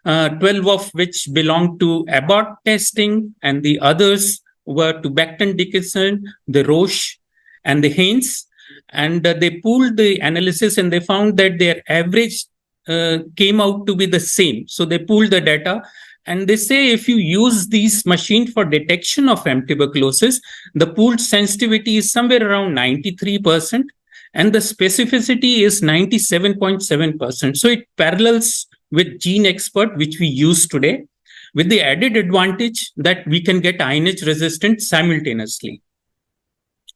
12 of which belong to Abbott testing, and the others were to Becton Dickinson, the Roche, and the Haynes. And they pooled the analysis, and they found that their average came out to be the same. So they pooled the data, and they say if you use these machines for detection of M tuberculosis, the pooled sensitivity is somewhere around 93%, and the specificity is 97.7%. So it parallels with Gene Expert, which we use today, with the added advantage that we can get INH resistant simultaneously.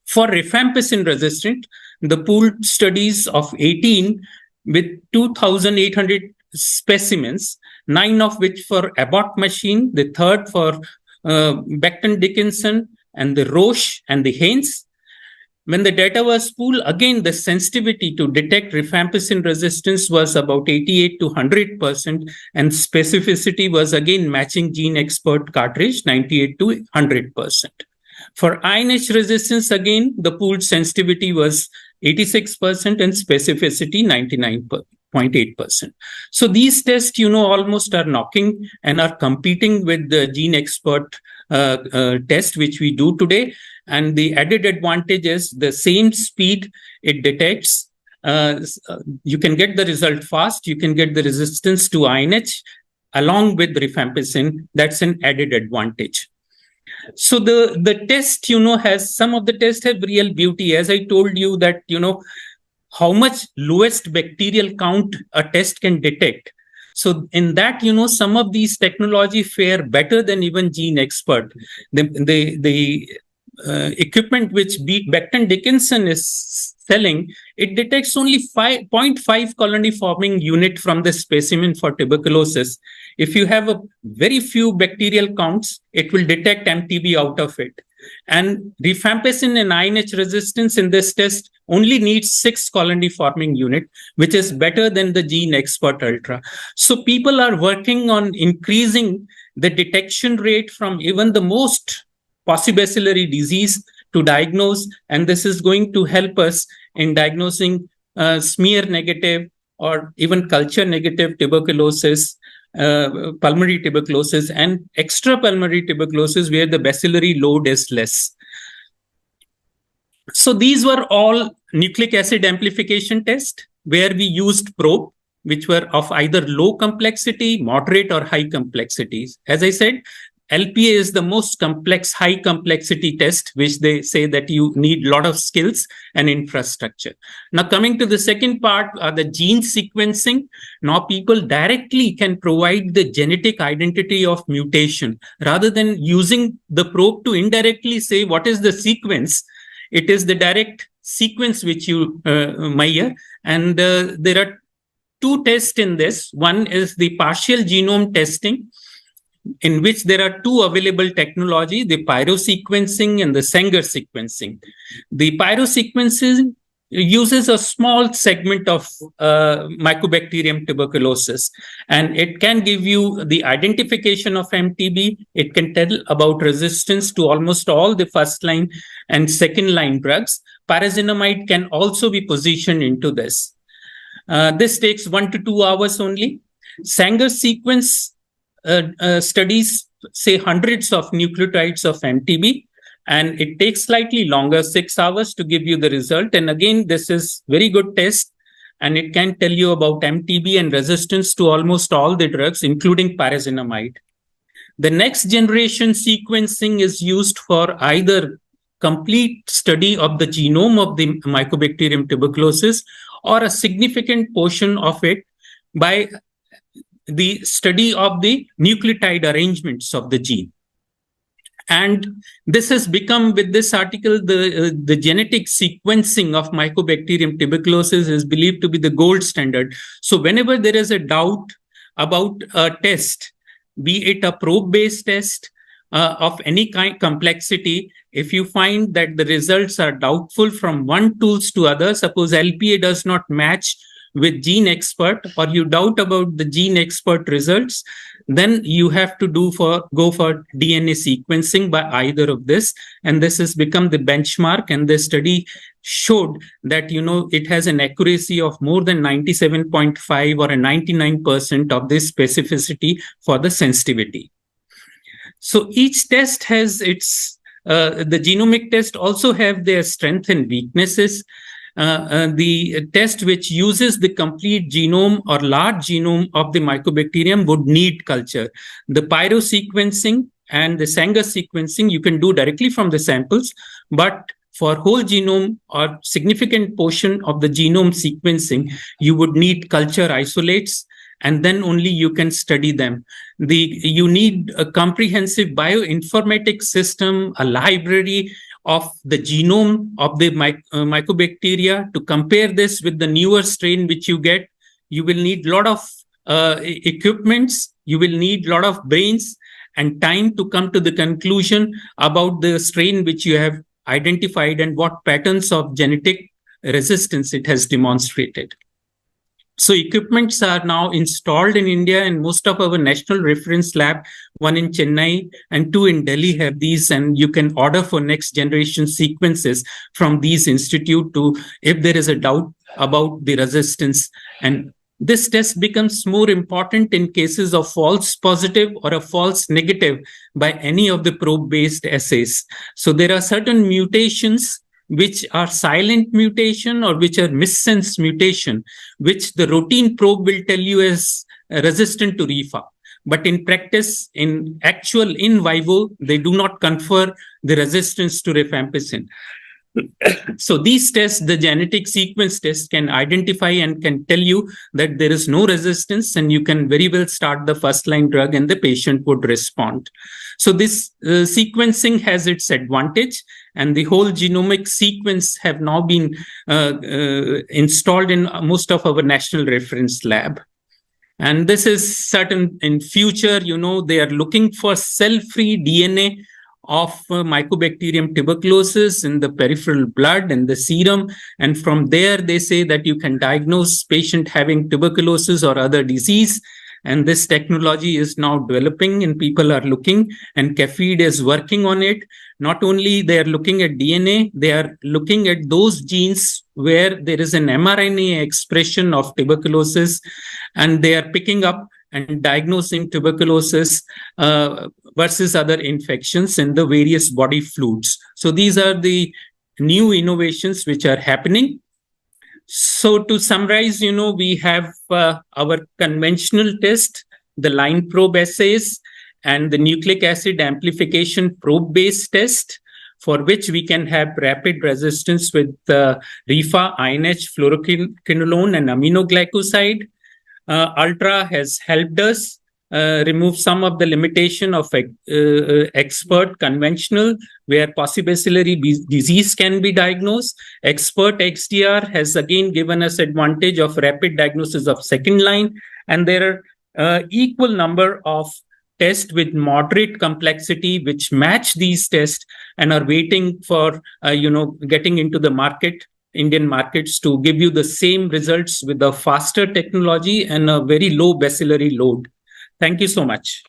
For rifampicin resistant, the pooled studies of 18 with 2,800 specimens, 9 of which for Abbott machine, the third for Becton Dickinson, and the Roche and the Haynes. When the data was pooled, again, the sensitivity to detect rifampicin resistance was about 88 to 100%, and specificity was again matching Gene Expert cartridge, 98 to 100%. For INH resistance, again, the pooled sensitivity was 86% and specificity 99.8%. So these tests, almost are knocking and are competing with the Gene Expert test, which we do today. And the added advantage is the same speed it detects. You can get the result fast. You can get the resistance to INH along with rifampicin. That's an added advantage. So the test, has some of the tests have real beauty. As I told you that, how much lowest bacterial count a test can detect. So in that, some of these technology fare better than even Gene Expert. The equipment which Becton Dickinson is telling, it detects only 0.5 colony forming unit from the specimen for tuberculosis. If you have a very few bacterial counts, it will detect MTB out of it. And rifampicin and INH resistance in this test only needs 6 colony forming unit, which is better than the Gene Expert Ultra. So people are working on increasing the detection rate from even the most paucibacillary disease to diagnose, and this is going to help us in diagnosing smear negative or even culture negative tuberculosis, pulmonary tuberculosis, and extrapulmonary tuberculosis where the bacillary load is less. So these were all nucleic acid amplification tests where we used probe, which were of either low complexity, moderate, or high complexities. As I said, LPA is the most complex, high complexity test, which they say that you need a lot of skills and infrastructure. Now, coming to the second part, the gene sequencing. Now, people directly can provide the genetic identity of mutation rather than using the probe to indirectly say what is the sequence. It is the direct sequence which you measure. And there are two tests in this. One is the partial genome testing, in which there are two available technology, the pyrosequencing and the Sanger sequencing. The pyrosequencing uses a small segment of Mycobacterium tuberculosis, and it can give you the identification of MTB. It can tell about resistance to almost all the first line and second line drugs. Pyrazinamide can also be positioned into this. This takes 1 to 2 hours only. Sanger sequence studies say hundreds of nucleotides of MTB, and it takes slightly longer, 6 hours, to give you the result. And again, this is very good test, and it can tell you about MTB and resistance to almost all the drugs, including pyrazinamide. The next generation sequencing is used for either complete study of the genome of the Mycobacterium tuberculosis or a significant portion of it by the study of the nucleotide arrangements of the gene. And this has become, with this article, the genetic sequencing of Mycobacterium tuberculosis is believed to be the gold standard. So whenever there is a doubt about a test, be it a probe-based test of any kind complexity, if you find that the results are doubtful from one tools to other, suppose LPA does not match with Gene Expert, or you doubt about the Gene Expert results, then you have to go for DNA sequencing by either of this. And this has become the benchmark. And the study showed that, it has an accuracy of more than 97.5 or a 99% of this specificity for the sensitivity. So each test has its, the genomic test also have their strengths and weaknesses. The test which uses the complete genome or large genome of the Mycobacterium would need culture. The pyrosequencing and the Sanger sequencing you can do directly from the samples, but for whole genome or significant portion of the genome sequencing, you would need culture isolates, and then only you can study them. You need a comprehensive bioinformatics system, a library of the genome of the mycobacteria. To compare this with the newer strain which you get, you will need a lot of equipments, you will need a lot of brains and time to come to the conclusion about the strain which you have identified and what patterns of genetic resistance it has demonstrated. So equipments are now installed in India, and most of our national reference lab, one in Chennai and 2 in Delhi, have these, and you can order for next generation sequences from these institute to, if there is a doubt about the resistance. And this test becomes more important in cases of false positive or a false negative by any of the probe-based assays. So there are certain mutations which are silent mutation or which are missense mutation, which the routine probe will tell you is resistant to RIFA. But in practice, in vivo, they do not confer the resistance to rifampicin. So these tests, the genetic sequence test, can identify and can tell you that there is no resistance, and you can very well start the first line drug and the patient would respond. So this sequencing has its advantage, and the whole genomic sequence have now been installed in most of our national reference lab. And this is certain in future, they are looking for cell-free DNA of Mycobacterium tuberculosis in the peripheral blood and the serum. And from there, they say that you can diagnose patient having tuberculosis or other disease. And this technology is now developing and people are looking, and CAFED is working on it. Not only they are looking at DNA, they are looking at those genes where there is an mRNA expression of tuberculosis, and they are picking up and diagnosing tuberculosis versus other infections in the various body fluids. So these are the new innovations which are happening. So to summarize, we have our conventional test, the line probe assays, and the nucleic acid amplification probe-based test, for which we can have rapid resistance with RIFA, INH, fluoroquinolone, and aminoglycoside. Ultra has helped us remove some of the limitation of expert conventional, where possibly disease can be diagnosed. Expert XDR has again given us advantage of rapid diagnosis of second line, and there are equal number of tests with moderate complexity which match these tests and are waiting for getting into the market, Indian markets, to give you the same results with a faster technology and a very low bacillary load. Thank you so much.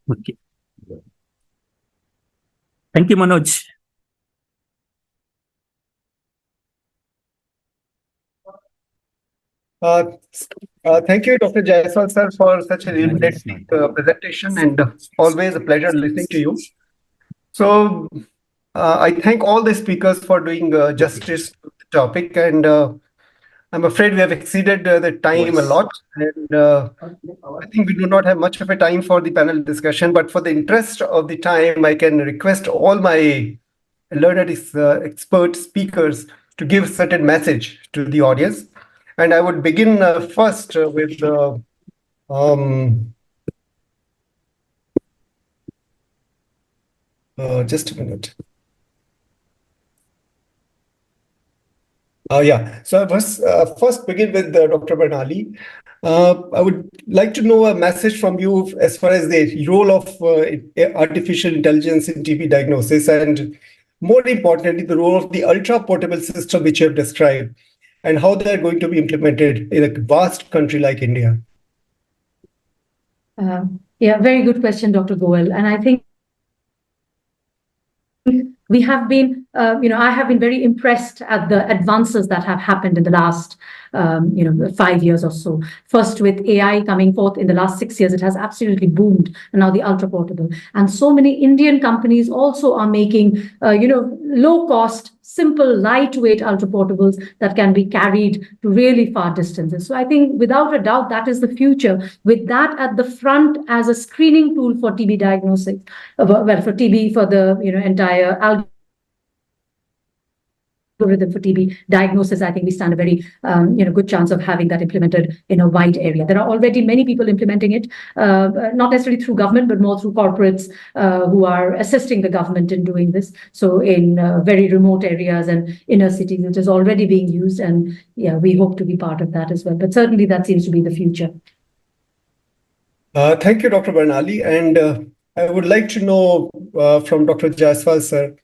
Okay. Thank you, Manoj. Thank you, Dr. Jaiswal, sir, for such an illuminating presentation, and always a pleasure listening to you. So I thank all the speakers for doing justice to the topic, and I'm afraid we have exceeded the time a lot, and I think we do not have much of a time for the panel discussion, but for the interest of the time, I can request all my learned expert speakers to give a certain message to the audience. And I would begin first with just a minute. So I first begin with Dr. Bornali. I would like to know a message from you as far as the role of artificial intelligence in TB diagnosis, and more importantly, the role of the ultra-portable system which you have described, and how they are going to be implemented in a vast country like India. Very good question, Dr. Goel. And I think we have been, I have been very impressed at the advances that have happened in the last, 5 years or so. First, with AI coming forth in the last 6 years, it has absolutely boomed. And now the ultra portable, and so many Indian companies also are making, low cost, simple, lightweight ultra portables that can be carried to really far distances. So I think without a doubt, that is the future. With that at the front as a screening tool for TB diagnosis, for TB, for the entire algorithm for TB diagnosis, I think we stand a very good chance of having that implemented in a wide area. There are already many people implementing it, not necessarily through government, but more through corporates who are assisting the government in doing this. So in very remote areas and inner cities, it is already being used, and we hope to be part of that as well. But certainly that seems to be the future. Thank you, Dr. Bornali. And I would like to know from Dr. Jaiswal, sir,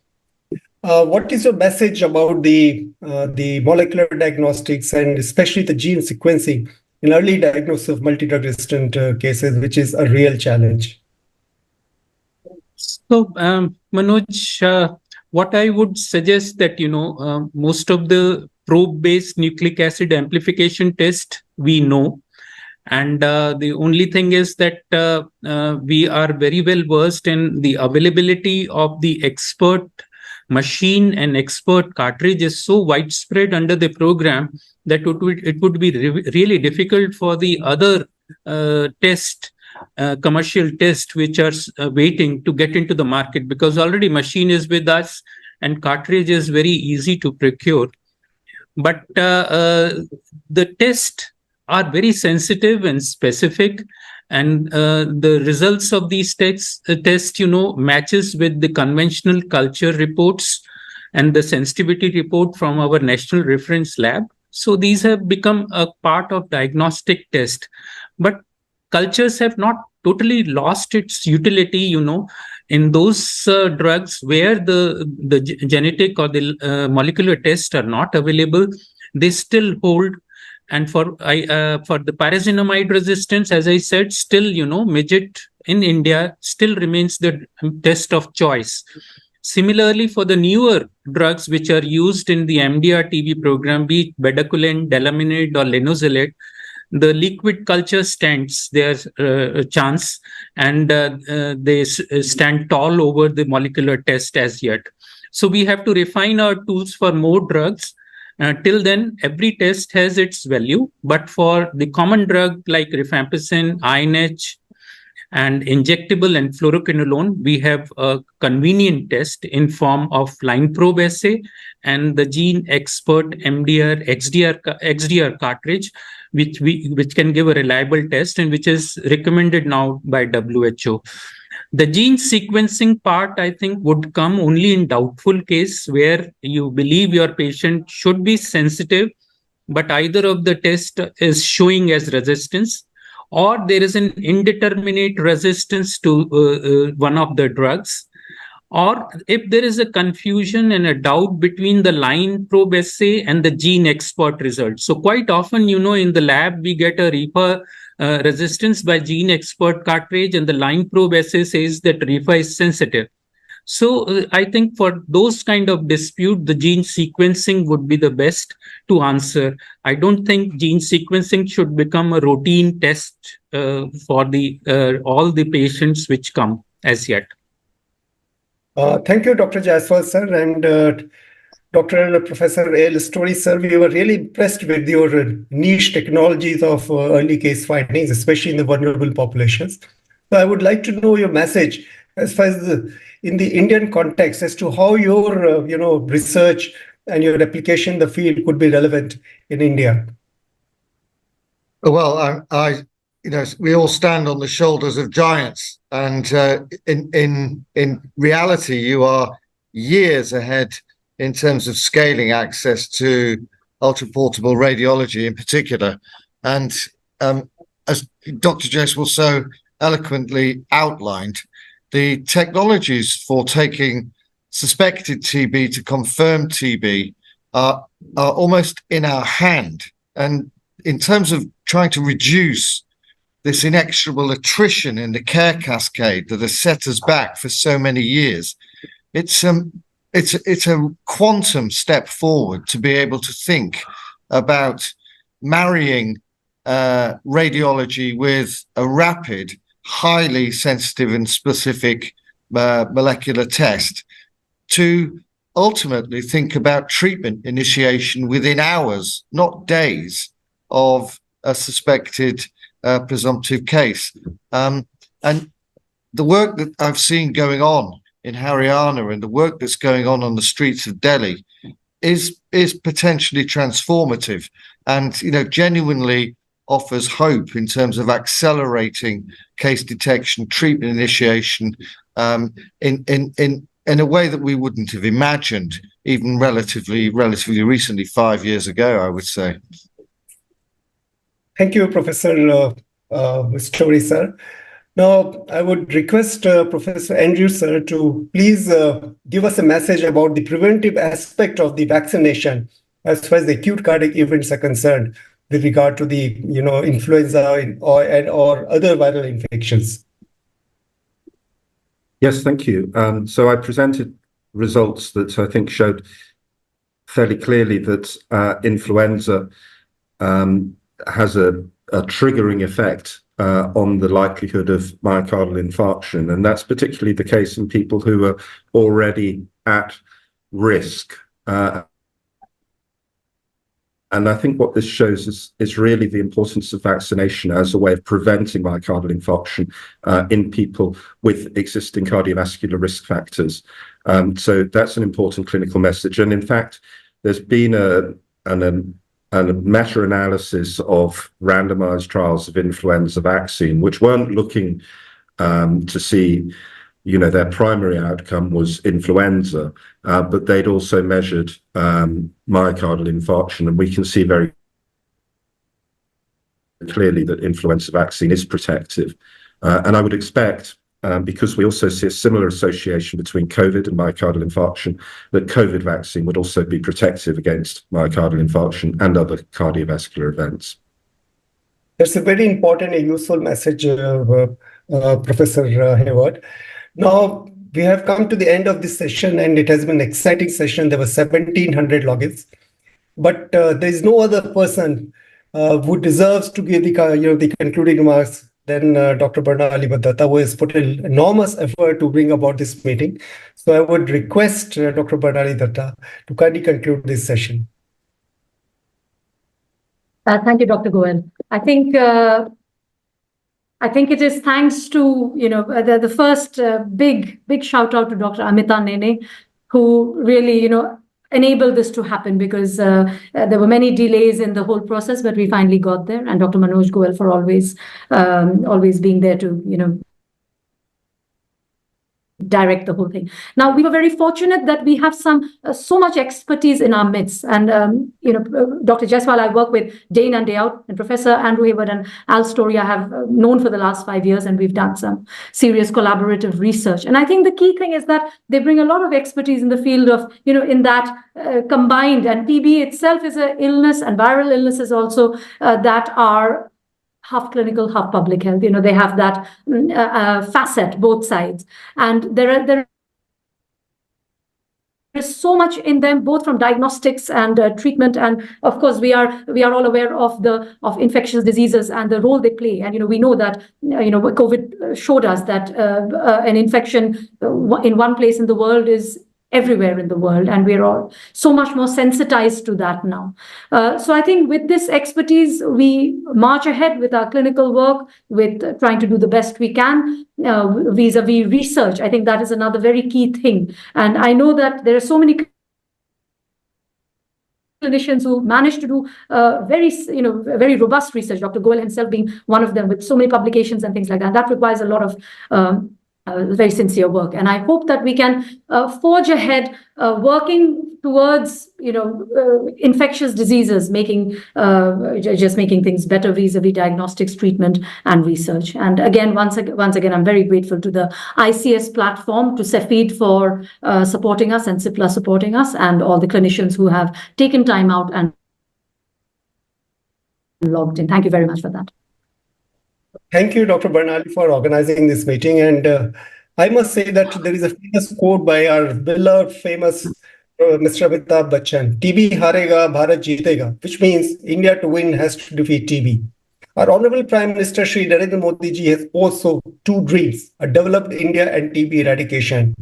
what is your message about the molecular diagnostics and especially the gene sequencing in early diagnosis of multi-drug resistant cases, which is a real challenge? So, Manoj, what I would suggest that, most of the probe-based nucleic acid amplification test we know. And the only thing is that we are very well versed in the availability of the expert machine, and expert cartridge is so widespread under the program that it would be really difficult for the other commercial test which are waiting to get into the market, because already machine is with us and cartridge is very easy to procure. But the test are very sensitive and specific, and the results of these tests, matches with the conventional culture reports and the sensitivity report from our national reference lab. So these have become a part of diagnostic test, but cultures have not totally lost its utility, in those drugs where the genetic or the molecular tests are not available. They still hold. And for the pyrazinamide resistance, as I said, still, MIGIT in India still remains the test of choice. Similarly, for the newer drugs which are used in the MDR-TB program, be it bedaquiline, delaminate, or linezolid, the liquid culture stands their chance, and they stand tall over the molecular test as yet. So we have to refine our tools for more drugs. Till then, every test has its value, but for the common drug like rifampicin, INH, and injectable and fluoroquinolone, we have a convenient test in form of line probe assay and the Gene Expert MDR XDR cartridge, which can give a reliable test and which is recommended now by WHO. The gene sequencing part, I think, would come only in doubtful case where you believe your patient should be sensitive, but either of the test is showing as resistance, or there is an indeterminate resistance to one of the drugs, or if there is a confusion and a doubt between the line probe assay and the Gene Expert result. So quite often, in the lab, we get a RIFA resistance by Gene Expert cartridge, and the line probe assay says that RIFA is sensitive. So I think for those kind of dispute, the gene sequencing would be the best to answer. I don't think gene sequencing should become a routine test for all the patients which come as yet. Thank you, Dr. Jaiswal, sir, and Dr. Professor A.L. Story, sir. We were really impressed with your niche technologies of early case findings, especially in the vulnerable populations. So I would like to know your message as far as in the Indian context as to how your research and your application in the field could be relevant in India. Well, we all stand on the shoulders of giants, and in reality, you are years ahead in terms of scaling access to ultra-portable radiology in particular. And as Dr. Jaiswal so eloquently outlined, the technologies for taking suspected TB to confirmed TB are almost in our hand. And in terms of trying to reduce this inexorable attrition in the care cascade that has set us back for so many years, it's a quantum step forward to be able to think about marrying radiology with a rapid, highly sensitive and specific molecular test to ultimately think about treatment initiation within hours, not days, of a suspected presumptive case. And the work that I've seen going on in Haryana and the work that's going on the streets of Delhi is potentially transformative, and genuinely offers hope in terms of accelerating case detection, treatment initiation, in a way that we wouldn't have imagined even relatively recently, 5 years ago, I would say. Thank you, Professor Story, sir. Now, I would request Professor Andrew, sir, to please give us a message about the preventive aspect of the vaccination as far as the acute cardiac events are concerned with regard to the influenza or other viral infections. Yes, thank you. So I presented results that I think showed fairly clearly that influenza has a triggering effect on the likelihood of myocardial infarction, and that's particularly the case in people who are already at risk. And I think what this shows is really the importance of vaccination as a way of preventing myocardial infarction in people with existing cardiovascular risk factors. So that's an important clinical message. And in fact, there's been and a meta-analysis of randomized trials of influenza vaccine, which weren't looking to see, their primary outcome was influenza, but they'd also measured myocardial infarction, and we can see very clearly that influenza vaccine is protective. And I would expect, because we also see a similar association between COVID and myocardial infarction, that COVID vaccine would also be protective against myocardial infarction and other cardiovascular events. That's a very important and useful message, Professor Hayward. Now, we have come to the end of this session, and it has been an exciting session. There were 1,700 logins, but there is no other person who deserves to give the concluding remarks than Dr. Bornali Datta, who has put an enormous effort to bring about this meeting. So I would request Dr. Bornali Datta to kindly conclude this session. Thank you, Dr. Goel. I think it is thanks to, the first big shout out to Dr. Amita Nene, who really, enabled this to happen, because there were many delays in the whole process, but we finally got there. And Dr. Manoj Goel for always being there to, direct the whole thing. Now, we were very fortunate that we have so much expertise in our midst. And, Dr. Jaiswal, I work with day in and day out, and Professor Andrew Hayward and Al Story I have known for the last 5 years, and we've done some serious collaborative research. And I think the key thing is that they bring a lot of expertise in the field of, in that combined, and TB itself is an illness, and viral illnesses also that are half clinical, half public health. They have that facet, both sides. And there is so much in them, both from diagnostics and treatment. And of course, we are all aware of infectious diseases and the role they play. And we know that COVID showed us that an infection in one place in the world is everywhere in the world, and we're all so much more sensitized to that now. So I think with this expertise, we march ahead with our clinical work, with trying to do the best we can vis-a-vis research. I think that is another very key thing. And I know that there are so many clinicians who managed to do very robust research, Dr. Goel himself being one of them, with so many publications and things like that. That requires a lot of very sincere work. And I hope that we can forge ahead, working towards, infectious diseases, making things better vis-a-vis diagnostics, treatment, and research. And again, once again, I'm very grateful to the ICS platform, to Cepheid for supporting us, and CIPLA supporting us, and all the clinicians who have taken time out and logged in. Thank you very much for that. Thank you, Dr. Bornali, for organizing this meeting. And I must say that there is a famous quote by our beloved, famous Mr. Amitabh Bachchan, TB harega, Bharat jeetega, which means India to win has to defeat TB. Our Honorable Prime Minister Shri Narendra Modi ji has also two dreams, a developed India and TB eradication.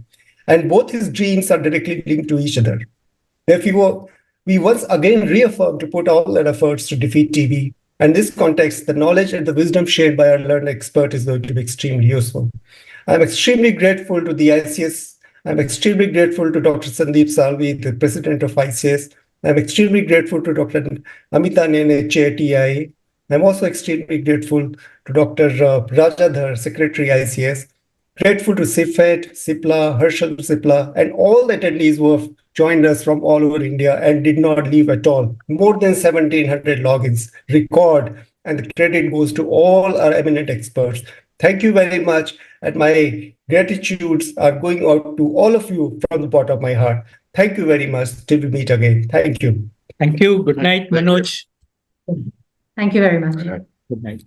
And both his dreams are directly linked to each other. Therefore, we once again reaffirm to put all our efforts to defeat TB. And in this context, the knowledge and the wisdom shared by our learned expert is going to be extremely useful. I'm extremely grateful to the ICS. I'm extremely grateful to Dr. Sandeep Salvi, the president of ICS. I'm extremely grateful to Dr. Amita Nene, Chair TIA. I'm also extremely grateful to Dr. Rajadhar, Secretary ICS. Grateful to Cepheid, CIPLA, Herschel CIPLA, and all the attendees who have joined us from all over India and did not leave at all. More than 1,700 logins, record, and the credit goes to all our eminent experts. Thank you very much, and my gratitudes are going out to all of you from the bottom of my heart. Thank you very much. Till we meet again. Thank you. Thank you. Good night, Manoj. Thank you very much. Good night.